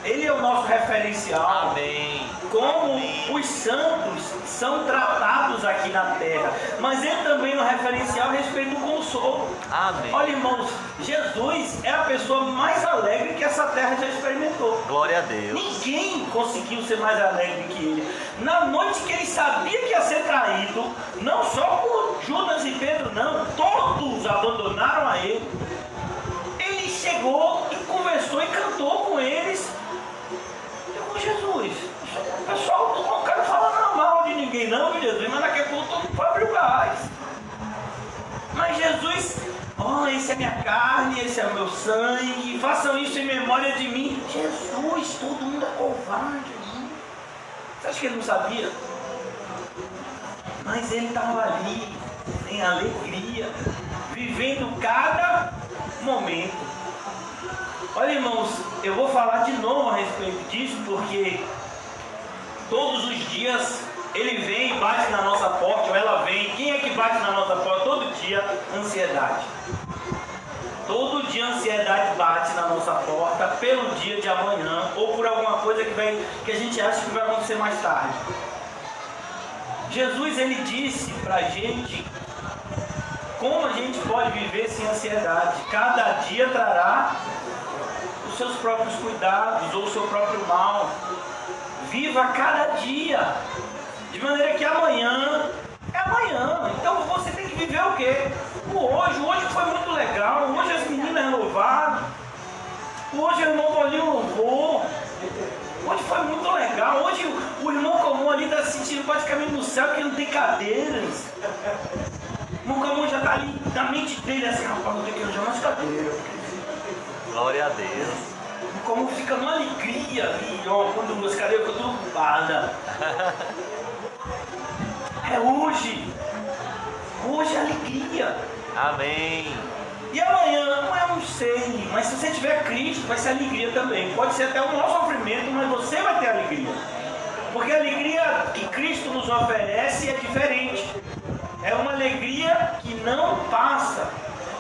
ele é o nosso referencial. Amém. Como Amém. Os santos são tratados aqui na terra, mas ele também é um referencial a respeito do consolo. Amém. Olha, irmãos, Jesus é a pessoa mais alegre que essa terra já experimentou. Glória a Deus. Ninguém conseguiu ser mais alegre que ele. Na noite que ele sabia que ia ser traído, não só por Judas e Pedro, não, todos abandonaram a ele. Ele chegou e conversou e cantou com eles. Com Jesus. Pessoal, não quero falar mal de ninguém não, Jesus, mas daqui a pouco todo mundo vai abrir o gás. Mas Jesus, esse é minha carne, esse é o meu sangue, façam isso em memória de mim. Jesus, todo mundo é covarde. Você acha que ele não sabia? Mas ele estava ali, em alegria, vivendo cada momento. Olha, irmãos, eu vou falar de novo a respeito disso, porque todos os dias ele vem e bate na nossa porta, ou ela vem. Quem é que bate na nossa porta? Todo dia, ansiedade. Todo dia a ansiedade bate na nossa porta pelo dia de amanhã, ou por alguma coisa que a gente acha que vai acontecer mais tarde. Jesus, ele disse pra gente como a gente pode viver sem ansiedade. Cada dia trará os seus próprios cuidados ou o seu próprio mal. Viva cada dia, de maneira que amanhã é amanhã. Então você tem que viver o quê? O hoje. O hoje foi muito legal. Hoje as meninas louvaram. Hoje o irmão Paulinho louvou. Hoje foi muito legal. Hoje o irmão comum ali está se sentindo praticamente no céu, porque não tem cadeiras. O irmão comum já está ali na mente dele assim, rapaz, não tem que arranjar mais cadeiras. Glória a Deus. Como fica uma alegria ali, ó, quando meus cadeiras ficam tudo ocupadas. É hoje. Hoje é alegria. Amém. E amanhã, eu não sei, mas se você tiver Cristo, vai ser alegria também. Pode ser até o nosso sofrimento, mas você vai ter alegria. Porque a alegria que Cristo nos oferece é diferente. É uma alegria que não passa.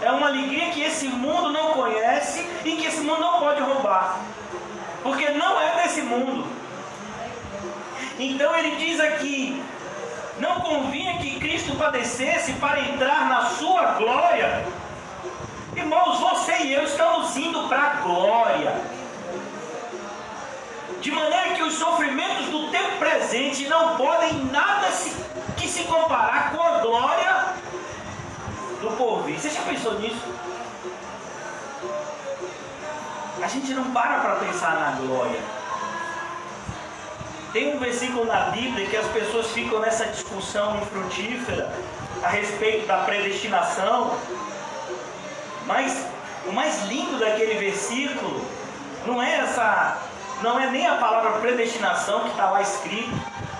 É uma alegria que esse mundo não conhece e que esse mundo não pode roubar. Porque não é desse mundo. Então ele diz aqui, não convinha que Cristo padecesse para entrar na sua glória. Irmãos, você e eu estamos indo para a glória. De maneira que os sofrimentos do tempo presente não podem nada que se comparar com a glória do porvir. Você já pensou nisso? A gente não para pensar na glória. Tem um versículo na Bíblia que as pessoas ficam nessa discussão infrutífera a respeito da predestinação. Mas o mais lindo daquele versículo não é nem a palavra predestinação que está lá escrito,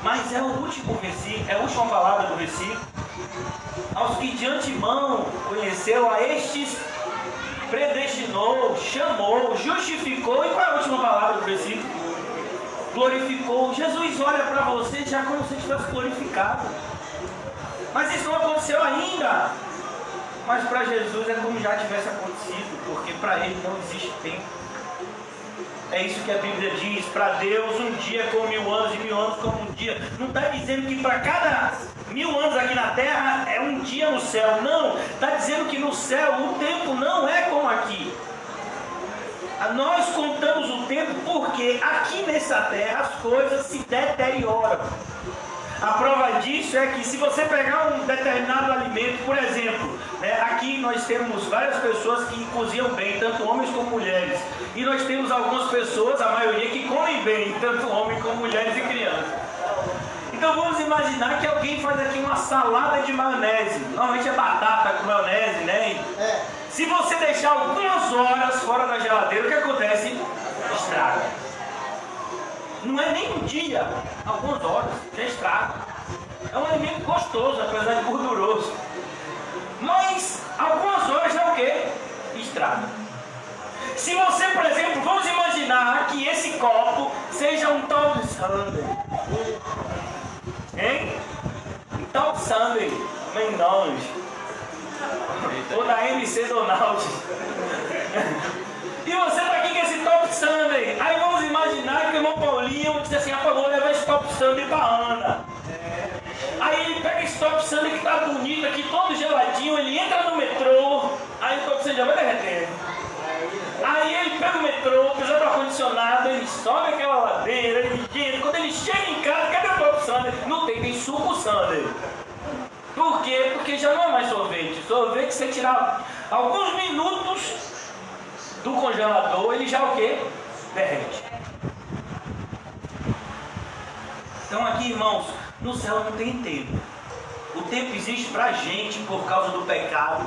Mas é o último versículo, é a última palavra do versículo. Aos que de antemão conheceu, a estes predestinou, chamou, justificou. E qual é a última palavra do versículo? Glorificou. Jesus olha para você já como se estivesse glorificado. Mas isso não aconteceu ainda. Mas para Jesus é como já tivesse acontecido, porque para ele não existe tempo. É isso que a Bíblia diz. Para Deus um dia é como 1000 anos, e 1000 anos como um dia. Não está dizendo que para cada 1000 anos aqui na terra é um dia no céu. Não, está dizendo que no céu o tempo não é como aqui. Nós contamos o tempo porque aqui nessa terra as coisas se deterioram. A prova disso é que se você pegar um determinado alimento, por exemplo, né, aqui nós temos várias pessoas que cozinham bem, tanto homens como mulheres. E nós temos algumas pessoas, a maioria, que comem bem, tanto homens como mulheres e crianças. Então vamos imaginar que alguém faz aqui uma salada de maionese. Normalmente é batata com maionese, né? Se você deixar algumas horas fora da geladeira, o que acontece? Estraga. Não é nem um dia, algumas horas, já estraga. É um alimento gostoso, apesar de gorduroso. Mas algumas horas já o quê? Estraga. Se você, por exemplo, vamos imaginar que esse copo seja um Top Sunday. Hein? Um Top Sunday, McDonald's. Ou da MC Donald. E você tá aqui com esse Top Sunday. Aí vamos imaginar que o irmão Paulinho diz assim: rapaz, vou levar esse Top Sunday pra Ana. Aí ele pega esse Top Sunday que tá bonito aqui, todo geladinho, ele entra no metrô, aí o Top Sunday já vai derreter. Aí ele pega o metrô, precisa do ar-condicionado, ele sobe aquela ladeira, ele entra. Quando ele chega em casa, cadê o Top Sunday? Não tem suco Sunday. Por quê? Porque já não é mais sorvete. Sorvete, você tirar alguns minutos do congelador, ele já o quê? Derrete. Então aqui, irmãos, no céu não tem tempo. O tempo existe pra gente por causa do pecado.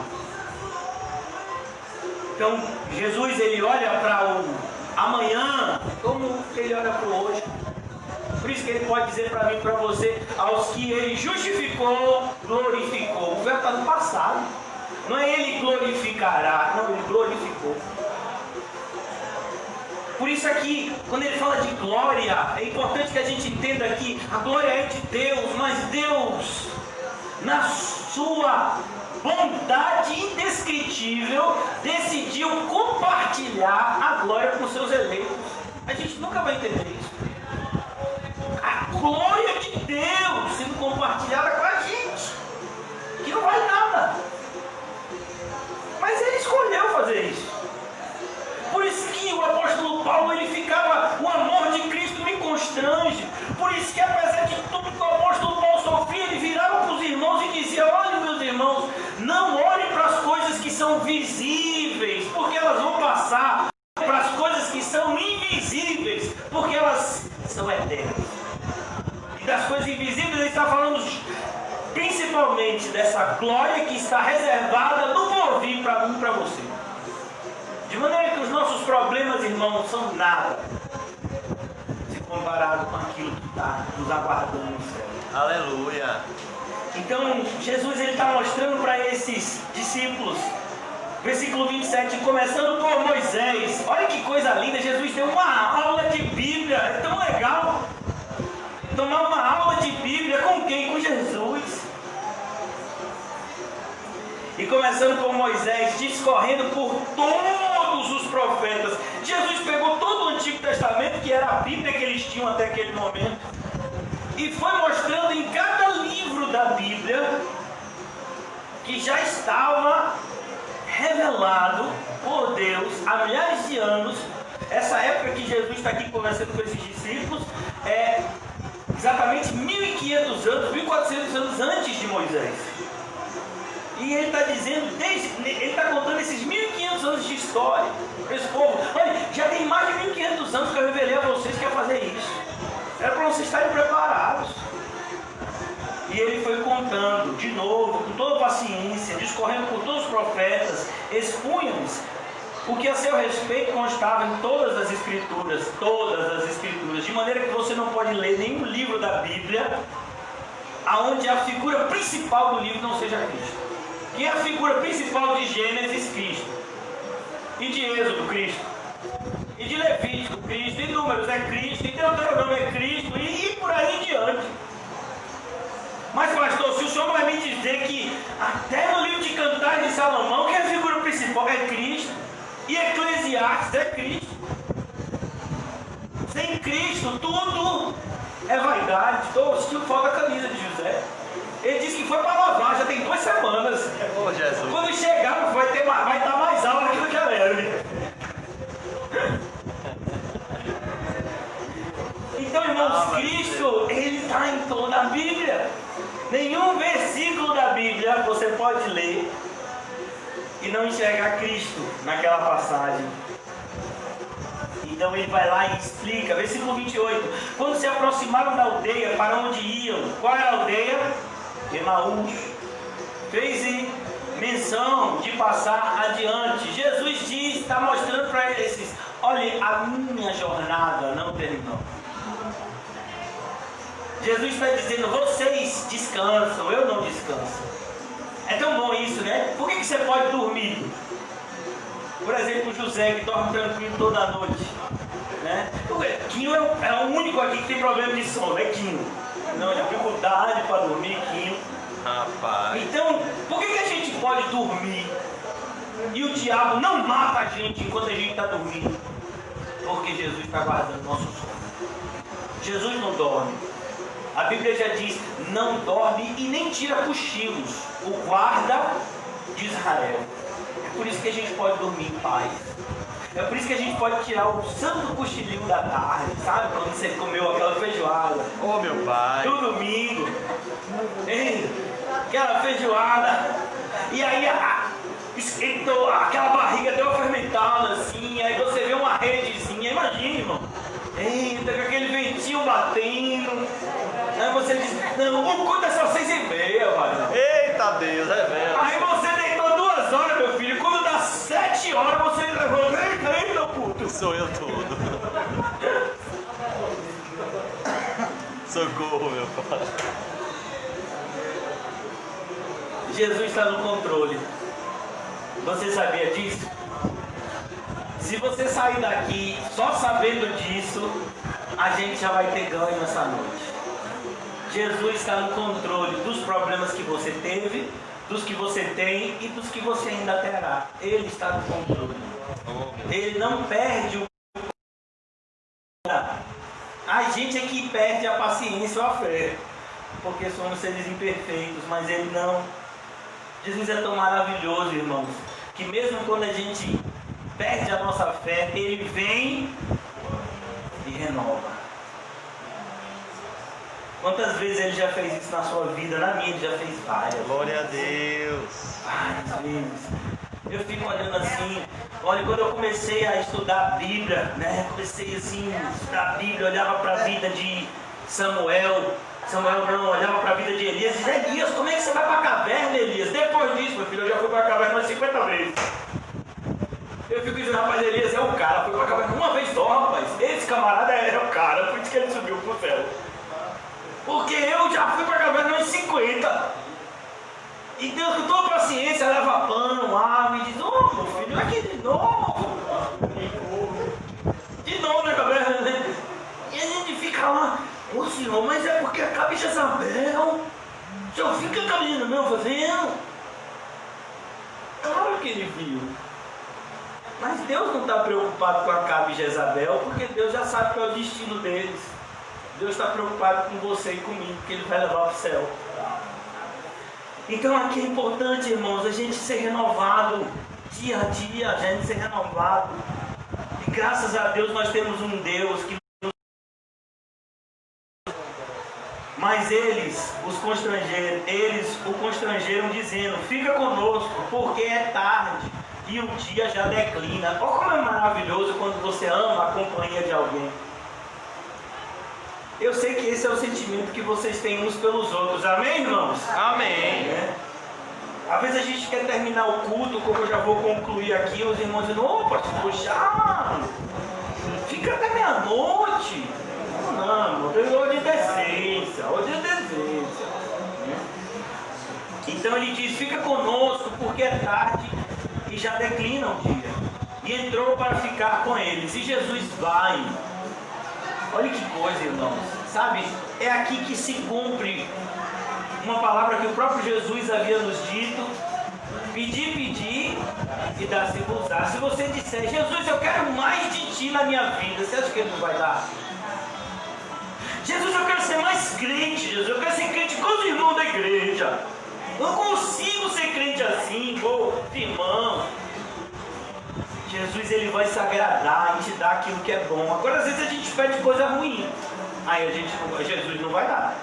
Então Jesus, ele olha para o amanhã como ele olha para o hoje. Por isso que ele pode dizer para mim e para você: aos que ele justificou, glorificou. O verbo está no passado. Não é ele glorificará, não, ele glorificou. Por isso aqui, quando ele fala de glória, é importante que a gente entenda que a glória é de Deus, mas Deus, na sua bondade indescritível, decidiu compartilhar a glória com seus eleitos. A gente nunca vai entender isso. A glória de Deus sendo compartilhada com a gente, que não vale nada. Mas ele escolheu fazer isso. Por isso que o apóstolo Paulo, ele ficava: o amor de Cristo me constrange. Por isso que, apesar de tudo que o apóstolo Paulo sofria, ele virava para os irmãos e dizia: olha, meus irmãos, não olhem para as coisas que são visíveis, porque elas vão passar, para as coisas que são invisíveis, porque elas são eternas. E das coisas invisíveis ele está falando principalmente dessa glória que está reservada no porvir para mim e para você. De maneira que os nossos problemas, irmãos, são nada se comparado com aquilo que está nos aguardando no céu. Aleluia. Então Jesus, ele está mostrando para esses discípulos, versículo 27, começando por Moisés. Olha que coisa linda, Jesus deu uma aula de Bíblia. É tão legal tomar uma aula de Bíblia com quem? Com Jesus. E começando por Moisés, discorrendo por todos os profetas. Jesus pegou todo o Antigo Testamento, que era a Bíblia que eles tinham até aquele momento, e foi mostrando em cada livro da Bíblia que já estava revelado por Deus há milhares de anos. Essa época que Jesus está aqui conversando com esses discípulos é exatamente 1500 anos, 1400 anos antes de Moisés. E ele está dizendo, ele está contando esses 1500 anos de história para esse povo. Olha, já tem mais de 1500 anos que eu revelei a vocês que ia fazer isso. Era para vocês estarem preparados. E ele foi contando de novo, com toda paciência, discorrendo por todos os profetas, expunha-lhes O que a seu respeito constava em todas as escrituras, de maneira que você não pode ler nenhum livro da Bíblia aonde a figura principal do livro não seja Cristo. Quem é a figura principal de Gênesis? Cristo. E de Êxodo, Cristo. E de Levítico, Cristo. E Números é Cristo. E Deuteronômio é Cristo. E por aí em diante. Mas pastor, se o senhor vai me dizer que até no livro de Cantares de Salomão, que a figura principal é Cristo, e Eclesiastes é Cristo. Sem Cristo, tudo é vaidade. Estou sentindo falta da camisa de José. Ele disse que foi para lavar, já tem 2 semanas. Oh, Jesus. Quando chegar, vai dar mais aula aqui do que a Leve. Então, irmãos, Cristo, Ele está em toda a Bíblia. Nenhum versículo da Bíblia você pode ler e não enxergar Cristo naquela passagem. Então ele vai lá e explica, versículo 28. Quando se aproximaram da aldeia, para onde iam? Qual era a aldeia? Emaús. Fez menção de passar adiante. Jesus diz, está mostrando para eles: olha, a minha jornada não terminou. Jesus está dizendo: vocês descansam, eu não descanso. É tão bom isso, né? Por que você pode dormir? Por exemplo, José, que dorme tranquilo toda a noite, né? Quinho é o único aqui que tem problema de sono, é Quinho. Não, dificuldade para dormir, Quinho. Rapaz. Então, por que a gente pode dormir e o diabo não mata a gente enquanto a gente está dormindo? Porque Jesus está guardando nosso sono. Jesus não dorme. A Bíblia já diz: não dorme e nem tira cochilos, o guarda de Israel. É por isso que a gente pode dormir em paz. É por isso que a gente pode tirar o santo cochilinho da tarde, sabe? Quando você comeu aquela feijoada. Oh, meu pai. No domingo. Hein? Aquela feijoada. E aí esquentou, aquela barriga deu uma fermentada assim. Aí você vê uma redezinha. Imagina, irmão. Eita, com aquele ventinho batendo. Aí você diz: não, o culto é só 6h30, mano. Eita Deus, é velho. Aí você deitou 2 horas, meu filho. Quando dá 7 horas, você levanta. Eita, puto. Sou eu todo. Socorro, meu pai. Jesus está no controle. Você sabia disso? Se você sair daqui só sabendo disso, a gente já vai ter ganho essa noite. Jesus está no controle dos problemas que você teve, dos que você tem e dos que você ainda terá. Ele está no controle. Ele não perde o... A gente é que perde a paciência ou a fé, porque somos seres imperfeitos, mas Ele não. Jesus é tão maravilhoso, irmãos, que mesmo quando a gente perde a nossa fé, Ele vem e renova. Quantas vezes Ele já fez isso na sua vida? Na minha Ele já fez várias. Glória a Deus. Várias vezes. Eu fico olhando assim. Olha, quando eu comecei a estudar a Bíblia, né? Comecei assim, a estudar a Bíblia, olhava para a vida de Samuel não, olhava para a vida de Elias e dizia: Elias, como é que você vai para a caverna, Elias? Depois disso, meu filho, eu já fui para a caverna umas 50 vezes. Eu fico dizendo: rapaz, Elias é o cara, foi para a caverna uma vez só, rapaz. Esse camarada era o cara, por isso que ele subiu pro céu. Porque eu já fui para a caverna umas 50. E Deus, com toda paciência, leva pano, água e diz: ô, meu filho, aqui de novo. De novo na caverna, né? E a gente fica lá: ô senhor, mas é porque a cabe Jezabel. O senhor fica caminhando meu fazendo? Claro que ele viu. Mas Deus não está preocupado com a Acabe e Jezabel, porque Deus já sabe qual é o destino deles. Deus está preocupado com você e comigo, que Ele vai levar para o céu. Então aqui é importante, irmãos, a gente ser renovado dia a dia, a gente ser renovado. E graças a Deus nós temos um Deus que... Mas eles o constrangeram dizendo: fica conosco, porque é tarde e o dia já declina. Olha como é maravilhoso quando você ama a companhia de alguém. Eu sei que esse é o sentimento que vocês têm uns pelos outros. Amém, irmãos? Amém. Às vezes a gente quer terminar o culto, como eu já vou concluir aqui, os irmãos dizendo, ô pastor, já, fica até meia-noite. Não, hoje é decência, hoje é decência. Então ele diz, fica conosco, porque é tarde e já declina o dia. E entrou para ficar com eles. E Jesus vai. Olha que coisa, irmãos. Sabe, é aqui que se cumpre uma palavra que o próprio Jesus havia nos dito: pedir e dar-se-vos-á. Se você disser, Jesus, eu quero mais de ti na minha vida, você acha que ele não vai dar? Jesus, eu quero ser mais crente, Jesus, eu quero ser crente com os irmãos da igreja. Eu não consigo ser crente assim, irmão. Jesus, ele vai se agradar e te dar aquilo que é bom. Agora, às vezes a gente pede coisa ruim, aí Jesus não vai dar.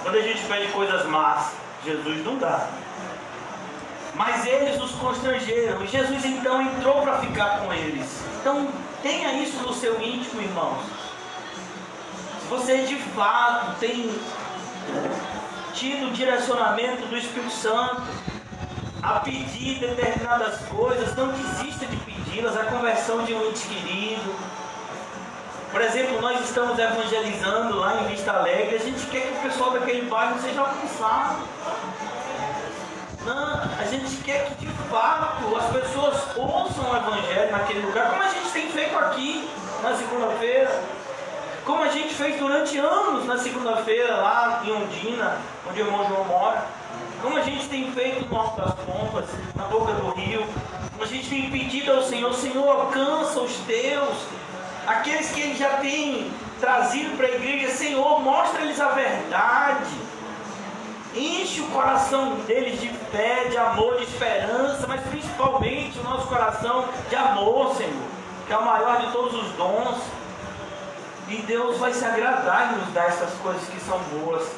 Quando a gente pede coisas más, Jesus não dá. Mas eles nos constrangeram, e Jesus então entrou para ficar com eles. Então tenha isso no seu íntimo, irmãos. Se você de fato tem tido direcionamento do Espírito Santo a pedir determinadas coisas, não desista de pedi-las. A conversão de um ente querido, por exemplo, nós estamos evangelizando lá em Vista Alegre, a gente quer que o pessoal daquele bairro seja alcançado. Não, a gente quer que de fato as pessoas ouçam o evangelho naquele lugar, como a gente tem feito aqui na segunda-feira, como a gente fez durante anos na segunda-feira lá em Ondina, onde o irmão João mora, como a gente tem feito no Alto das Pompas, na boca do rio, como a gente tem pedido ao Senhor: Senhor, alcança os teus, aqueles que Ele já tem trazido para a igreja. Senhor, mostra-lhes a verdade, enche o coração deles de fé, de amor, de esperança, mas principalmente o nosso coração de amor, Senhor, que é o maior de todos os dons. E Deus vai se agradar em nos dar essas coisas que são boas.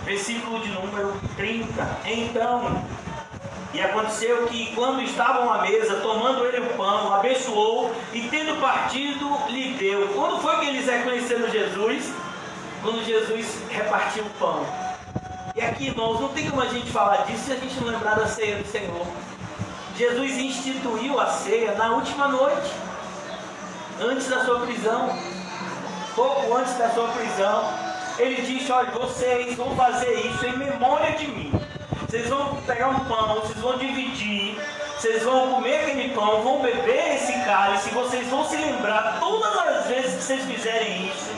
Versículo de número 30. Então, e aconteceu que, quando estavam à mesa, tomando ele o pão, abençoou, e tendo partido, lhe deu. Quando foi que eles reconheceram Jesus? Quando Jesus repartiu o pão. E aqui, irmãos, não tem como a gente falar disso se a gente não lembrar da ceia do Senhor. Jesus instituiu a ceia na última noite, antes da sua prisão, pouco antes da sua prisão. Ele disse: olha, vocês vão fazer isso em memória de mim. Vocês vão pegar um pão, vocês vão dividir, vocês vão comer aquele pão, vão beber esse cálice, vocês vão se lembrar todas as vezes que vocês fizerem isso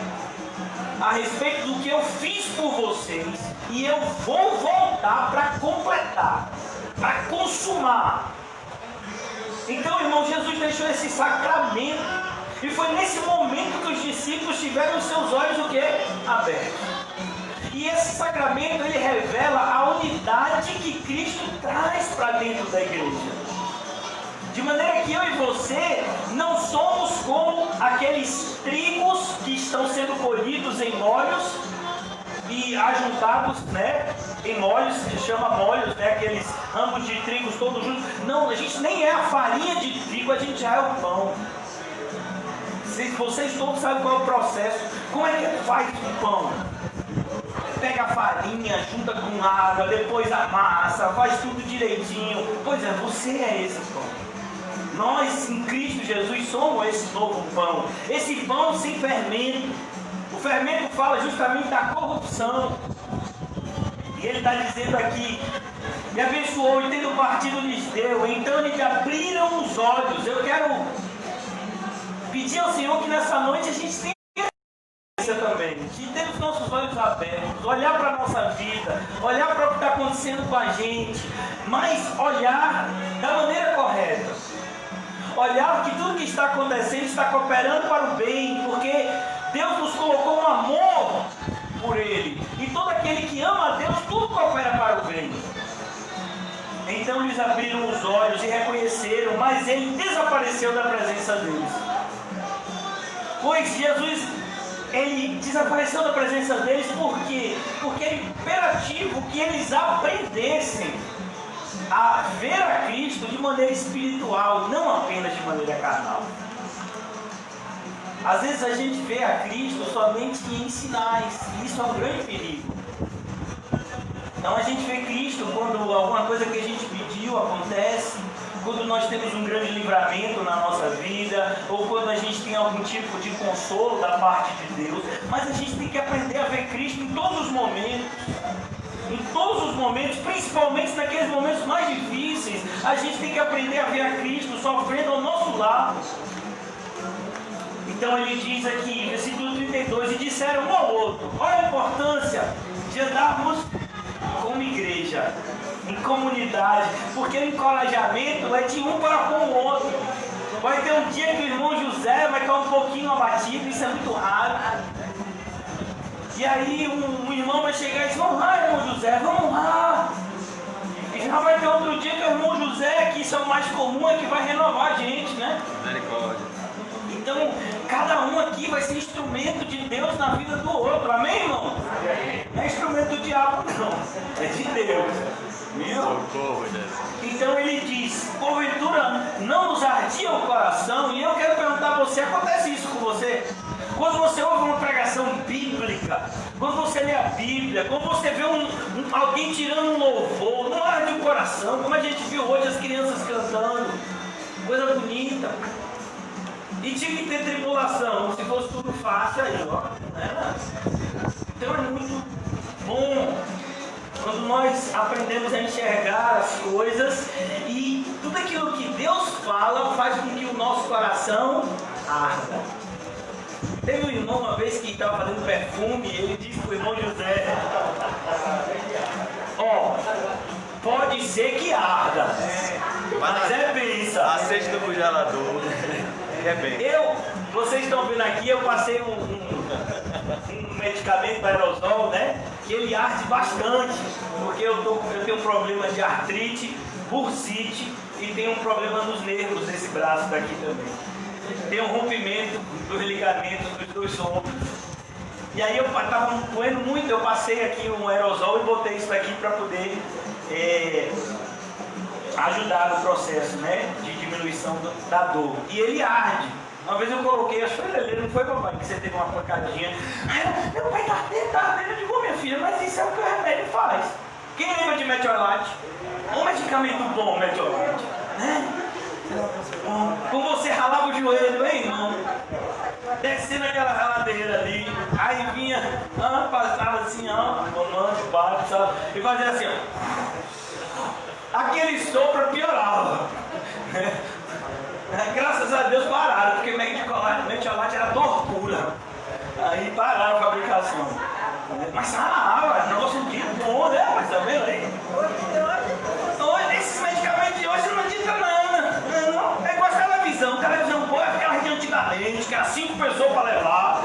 a respeito do que eu fiz por vocês, e eu vou voltar para completar, para consumar. Então, irmão, Jesus deixou esse sacramento, e foi nesse momento que os discípulos tiveram os seus olhos o quê? Abertos. E esse sacramento, ele revela a unidade que Cristo traz para dentro da igreja. De maneira que eu e você não somos como aqueles trigos que estão sendo colhidos em molhos e ajuntados, em molhos, que se chama molhos, aqueles ramos de trigos todos juntos. Não, a gente nem é a farinha de trigo, a gente já é o pão. Vocês todos sabem qual é o processo. Como é que faz o pão? Pega a farinha, junta com água, depois amassa, faz tudo direitinho. Pois é, você é esse pão. Nós, em Cristo Jesus, somos esse novo pão. Esse pão sem fermento. O fermento fala justamente da corrupção. E ele está dizendo aqui: me abençoou e tendo partido lhes deu. Então eles abriram os olhos. Eu quero pedir ao Senhor que nessa noite a gente tenha também, de ter os nossos olhos abertos, olhar para a nossa vida, olhar para o que está acontecendo com a gente, mas olhar da maneira correta, olhar que tudo que está acontecendo está cooperando para o bem, porque Deus nos colocou um amor por Ele, e todo aquele que ama a Deus, tudo coopera para o bem. Então eles abriram os olhos e reconheceram, mas Ele desapareceu da presença deles. Pois Jesus, Ele desapareceu da presença deles, por quê? Porque é imperativo que eles aprendessem a ver a Cristo de maneira espiritual, não apenas de maneira carnal. Às vezes a gente vê a Cristo somente em sinais, e isso é um grande perigo. Então a gente vê Cristo quando alguma coisa que a gente pediu acontece, quando nós temos um grande livramento na nossa vida, ou quando a gente tem algum tipo de consolo da parte de Deus, mas a gente tem que aprender a ver Cristo em todos os momentos. Em todos os momentos, principalmente naqueles momentos mais difíceis, a gente tem que aprender a ver a Cristo sofrendo ao nosso lado. Então ele diz aqui, versículo 32, e disseram um ao outro, olha a importância de andarmos como igreja, em comunidade, porque o encorajamento é de um para com o outro. Vai ter um dia que o irmão José vai estar um pouquinho abatido, isso é muito raro. E aí um irmão vai chegar e diz, vamos lá, irmão José, vamos lá. E já vai ter outro dia que o irmão José, que isso é o mais comum, é que vai renovar a gente, né? Misericórdia. Então, cada um aqui vai ser instrumento de Deus na vida do outro, amém, irmão? Não é instrumento do diabo, não, é de Deus, viu? Socorro, Jesus. Então ele diz, porventura não nos ardia o coração, e eu quero perguntar a você, acontece isso com você? Quando você ouve uma pregação bíblica, quando você lê a Bíblia, quando você vê alguém tirando um louvor, não arde o coração, como a gente viu hoje as crianças cantando, coisa bonita. E tinha que ter tribulação, se fosse tudo fácil aí, ó. Né? Então é muito bom quando nós aprendemos a enxergar as coisas e tudo aquilo que Deus fala faz com que o nosso coração arda. Teve um irmão uma vez que estava fazendo perfume e ele disse para o irmão José, ó, pode ser que arda, mas é bênção. Aceite do congelador. É bem. Vocês estão vendo aqui, eu passei um medicamento aerosol, né? Que ele arde bastante, porque eu tenho um problema de artrite, bursite e tenho um problema nos nervos desse braço daqui também. Tem um rompimento dos ligamentos dos dois ombros. E aí eu estava doendo muito, eu passei aqui um aerosol e botei isso aqui para poder ajudar no processo, né, de diminuição da dor. E ele arde. Uma vez eu coloquei, acho que foi Lelê, não foi, papai, que você teve uma pancadinha. Aí meu pai tá ardendo. Eu digo, minha filha, mas isso é o que o remédio faz. Quem lembra de Metiolate? Um medicamento bom, Metiolate, né? Como você ralava o joelho, hein, irmão? Descendo aquela raladeira ali, aí vinha, passava assim, comando, bate, sabe? E fazia assim, ó. Aquele sopro piorava. Graças a Deus pararam, porque Metiolate era tortura. Aí pararam a fabricação. Mas é um negócio de bom, né? Mas tá vendo aí? Hoje, esses medicamentos de hoje não adianta nada. Não, é igual a televisão. Televisão boa é aquela de antigamente, que era 5 pessoas para levar.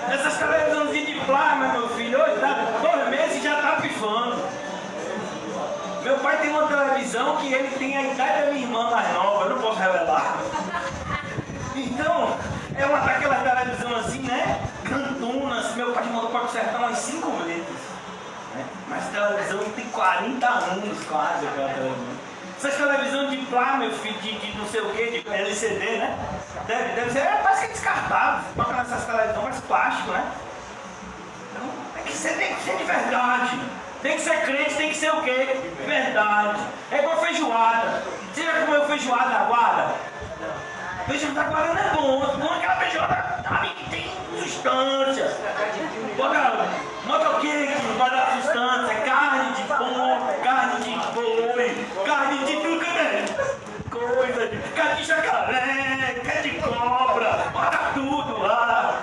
Essas televisãozinhas de plasma, meu filho, hoje dá 2 meses e já tá pifando. Meu pai tem uma televisão que ele tem a idade da minha irmã mais nova, eu não posso revelar. Então, é uma daquelas televisão assim, né? Cantunas. Meu pai mandou para consertar umas 5 vezes. Né? Mas a televisão tem 40 anos quase, aquela televisão. Essas televisões de plasma, meu filho, de não sei o que, de LCD, né? Deve ser, parece que é descartável. Você toca nessas televisões, mas plástico, né? Então, tem que ser de verdade. Tem que ser crente, tem que ser o quê? Verdade. É igual feijoada. Você já comeu feijoada aguada? Feijoada aguada não é bom. Bom aquela feijoada que tem substância. Bota o quê que vai dar substância? Carne de porco, carne de boi, carne de tudo que é coisa. Carne de jacaré, carne de cobra. Bota tudo lá.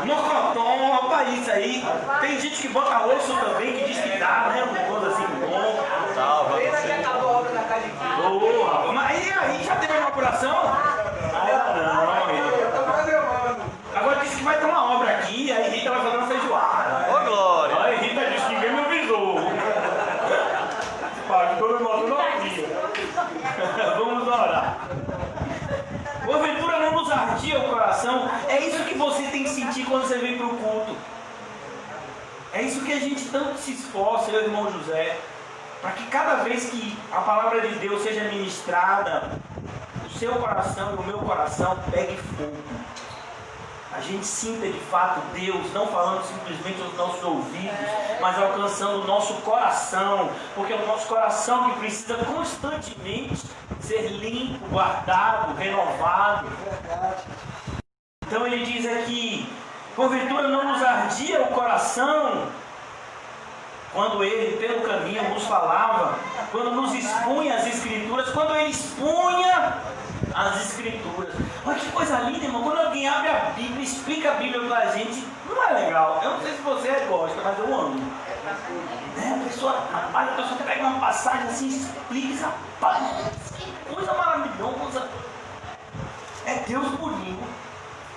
Mocotó, para isso aí. Tem gente que bota osso também, que diz que dá, né? Uma coisa assim bom. Pena que acabou a obra na casa de Cristo. Mas aí já teve uma operação? Eu tô programando. Agora disse que vai ter uma obra aqui, aí Rita vai fazer uma feijoada. Ô, glória! Aí Rita disse que ninguém me avisou. Pastor me mandou no dia. Vamos orar. Porventura não nos ardia o coração. É isso que você tem que sentir quando você vem para o culto. É isso que a gente tanto se esforça, eu e o irmão José, para que cada vez que a palavra de Deus seja ministrada, o seu coração e o meu coração pegue fogo. A gente sinta de fato Deus, não falando simplesmente aos nossos ouvidos, mas alcançando o nosso coração, porque é o nosso coração que precisa constantemente ser limpo, guardado, renovado. Então ele diz aqui: porventura não nos ardia o coração quando ele pelo caminho nos falava, quando nos expunha as Escrituras, quando ele expunha as Escrituras. Olha que coisa linda, irmão. Quando alguém abre a Bíblia, explica a Bíblia pra gente, não é legal? Eu não sei se você gosta, mas eu amo. A pessoa pega uma passagem assim, explica, rapaz, que coisa maravilhosa. É Deus purinho.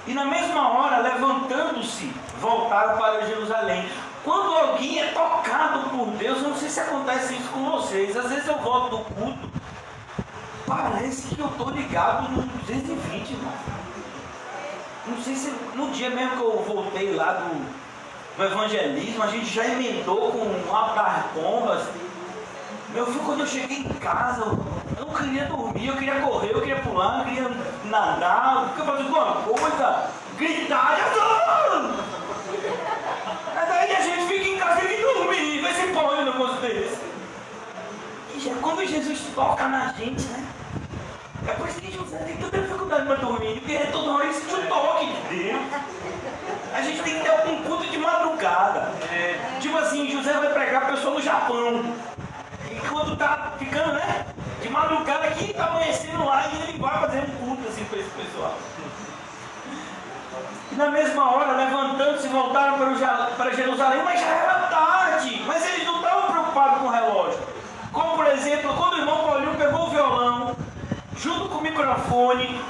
E na mesma hora, levantando-se, voltaram para Jerusalém. Quando alguém é tocado por Deus, eu não sei se acontece isso com vocês. Às vezes eu volto do culto, parece que eu estou ligado no 220, irmão. Não sei se no dia mesmo que eu voltei lá do evangelismo, a gente já emendou com um alto das bombas. Meu filho, quando eu cheguei em casa, eu não queria dormir, eu queria correr, eu queria pular, eu queria nadar, eu queria fazer alguma coisa, gritar. Daí a gente fica em casa e dormir, vê se põe um negócio desse. E quando Jesus toca na gente, né? É por isso que José tem tanta dificuldade para dormir, porque toda hora ele sente o toque de Deus. A gente tem que ter algum culto de madrugada. Tipo assim, José vai pregar a pessoa no Japão. E quando tá ficando, né? De madrugada aqui, tá amanhecendo lá e ele vai fazer um culto assim para esse pessoal. E na mesma hora, levantando-se, voltaram para Jerusalém, mas já era tarde. Mas eles não estavam preocupados com o relógio. Como, por exemplo, quando o irmão Paulinho pegou o violão, junto com o microfone,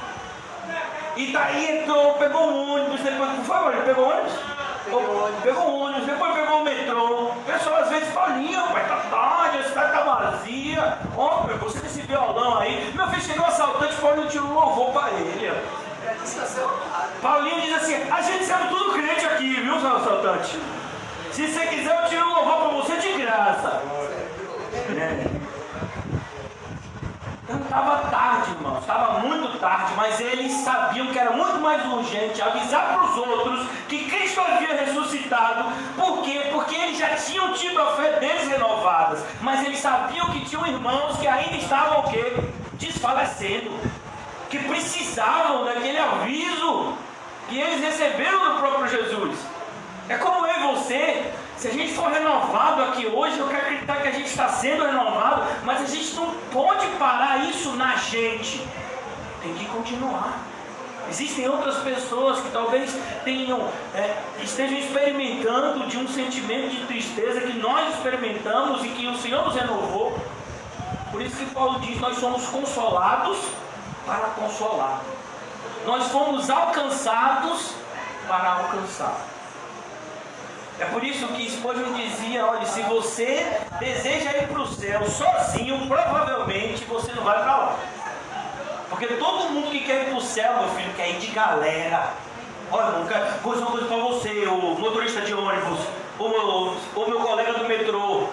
e daí entrou, pegou um ônibus, depois, por favor, ele pegou o ônibus? Pegou um ônibus, depois pegou o metrô. O pessoal às vezes fala: pai, tá tarde, a cidade tá vazia. Ó, você com esse violão aí. Meu filho, chegou um assaltante, Paulinho tirou um louvor para ele. Paulinho diz assim: a gente sabe tudo crente aqui, viu, seu assaltante? Se você quiser, eu tiro um louvor para você de graça. Então estava tarde, irmão, estava muito tarde, mas eles sabiam que era muito mais urgente avisar para os outros que Cristo havia ressuscitado. Por quê? Porque eles já tinham tido a fé deles renovadas, mas eles sabiam que tinham irmãos que ainda estavam o quê? Desfalecendo, que precisavam daquele aviso que eles receberam do próprio Jesus. É como eu e você. Se a gente for renovado aqui hoje, eu quero acreditar que a gente está sendo renovado, mas a gente não pode parar isso na gente. Tem que continuar. Existem outras pessoas que talvez estejam experimentando de um sentimento de tristeza que nós experimentamos e que o Senhor nos renovou. Por isso que Paulo diz: nós somos consolados para consolar. Nós fomos alcançados para alcançar. É por isso que Spurgeon dizia: olha, se você deseja ir para o céu sozinho, provavelmente você não vai para lá. Porque todo mundo que quer ir para o céu, meu filho, quer ir de galera. Olha, irmão, vou dizer uma coisa para você, o motorista de ônibus, o meu colega do metrô.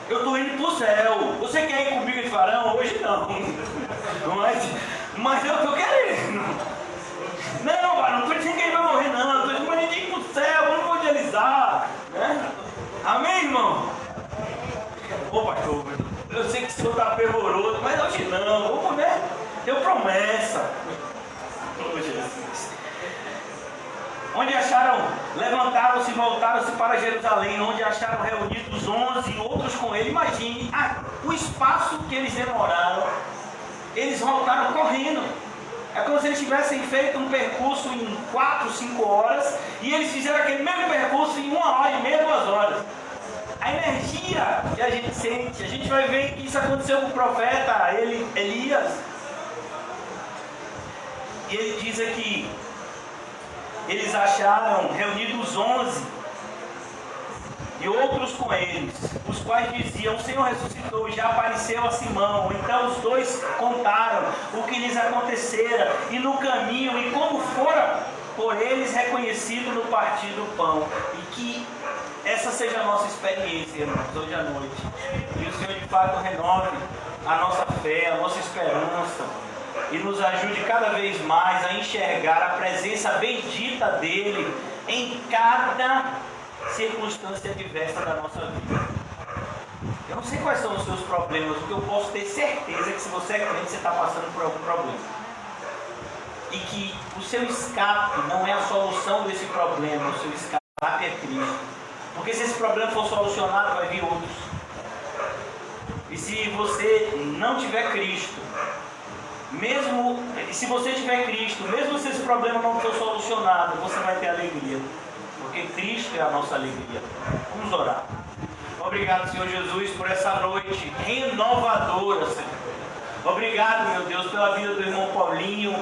Eu estou indo para o céu. Você quer ir comigo de farão? Hoje não. Mas eu estou querendo. Não, pai, não estou dizendo que ele vai morrer, não. Estou dizendo que a gente ir para o céu, vamos evangelizar. Né? Amém, irmão? Ô, pastor, eu sei que o senhor está fervoroso, mas hoje não. Vamos, né? Deu promessa. Oh, Jesus. Onde acharam, levantaram-se e voltaram-se para Jerusalém, onde acharam reunidos 11 e outros com ele. Imagine o espaço que eles demoraram. Eles voltaram correndo. É como se eles tivessem feito um percurso em 4, 5 horas e eles fizeram aquele mesmo percurso em 1 hora e meia, 2 horas. A energia que a gente sente, a gente vai ver que isso aconteceu com o profeta Elias. E ele diz aqui: eles acharam reunidos 11 e outros com eles, os quais diziam: o Senhor ressuscitou, já apareceu a Simão. Então os dois contaram o que lhes acontecera e no caminho, e como fora por eles reconhecido no partir do pão. E que essa seja a nossa experiência, irmãos, hoje à noite. E o Senhor de fato renove a nossa fé, a nossa esperança, e nos ajude cada vez mais a enxergar a presença bendita dEle em cada circunstância adversa da nossa vida. Eu não sei quais são os seus problemas, o que eu posso ter certeza é que se você é crente, você está passando por algum problema. E que o seu escape não é a solução desse problema, o seu escape é Cristo. Porque se esse problema for solucionado, vai vir outros. E se você não tiver Cristo, se você tiver Cristo, mesmo se esse problema não for solucionado, você vai ter alegria. Porque Cristo é a nossa alegria. Vamos orar. Obrigado, Senhor Jesus, por essa noite renovadora, Senhor. Obrigado, meu Deus, pela vida do irmão Paulinho,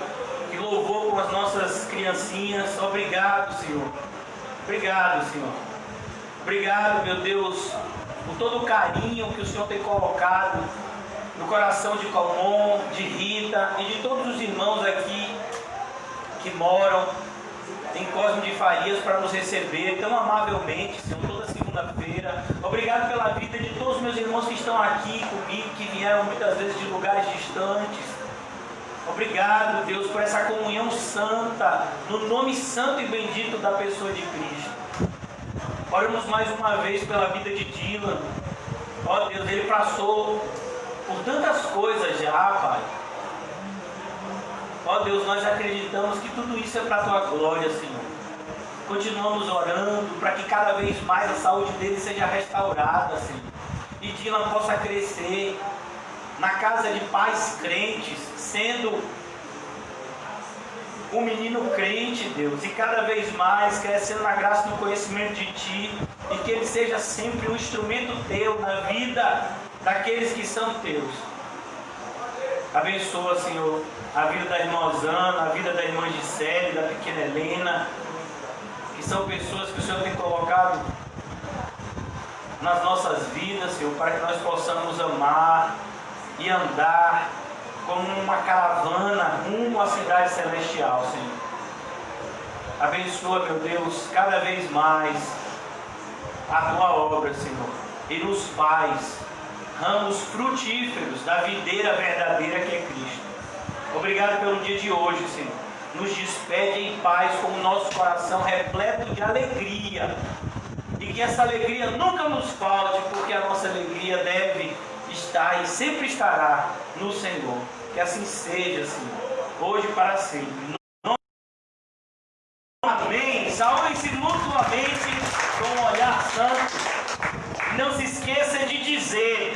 que louvou com as nossas criancinhas. Obrigado, Senhor. Obrigado, Senhor. Obrigado, meu Deus, por todo o carinho que o Senhor tem colocado no coração de Calmon, de Rita e de todos os irmãos aqui que moram em Cosme de Farias para nos receber tão amavelmente, Senhor, toda segunda-feira. Obrigado pela vida de todos os meus irmãos que estão aqui comigo, que vieram muitas vezes de lugares distantes. Obrigado, Deus, por essa comunhão santa, no nome santo e bendito da pessoa de Cristo. Oramos mais uma vez pela vida de Dylan. Ó Deus, ele passou por tantas coisas já, Pai. Ó Deus, nós acreditamos que tudo isso é para a Tua glória, Senhor. Continuamos orando para que cada vez mais a saúde dele seja restaurada, Senhor. E Dylan possa crescer na casa de pais crentes, sendo um menino crente, Deus, e cada vez mais crescendo na graça e no conhecimento de Ti, e que ele seja sempre um instrumento Teu na vida daqueles que são Teus. Abençoa, Senhor, a vida da irmã Osana, a vida da irmã Gisele, da pequena Helena, que são pessoas que o Senhor tem colocado nas nossas vidas, Senhor, para que nós possamos amar e andar como uma caravana rumo à cidade celestial, Senhor. Abençoa, meu Deus, cada vez mais a Tua obra, Senhor, e nos faz ramos frutíferos da videira verdadeira que é Cristo. Obrigado pelo dia de hoje, Senhor. Nos despede em paz com o nosso coração repleto de alegria. E que essa alegria nunca nos falte, porque a nossa alegria deve estar e sempre estará no Senhor. Que assim seja, Senhor, hoje e para sempre. Amém. Saúdem-se mutuamente com um olhar santo. Não se esqueça de dizer: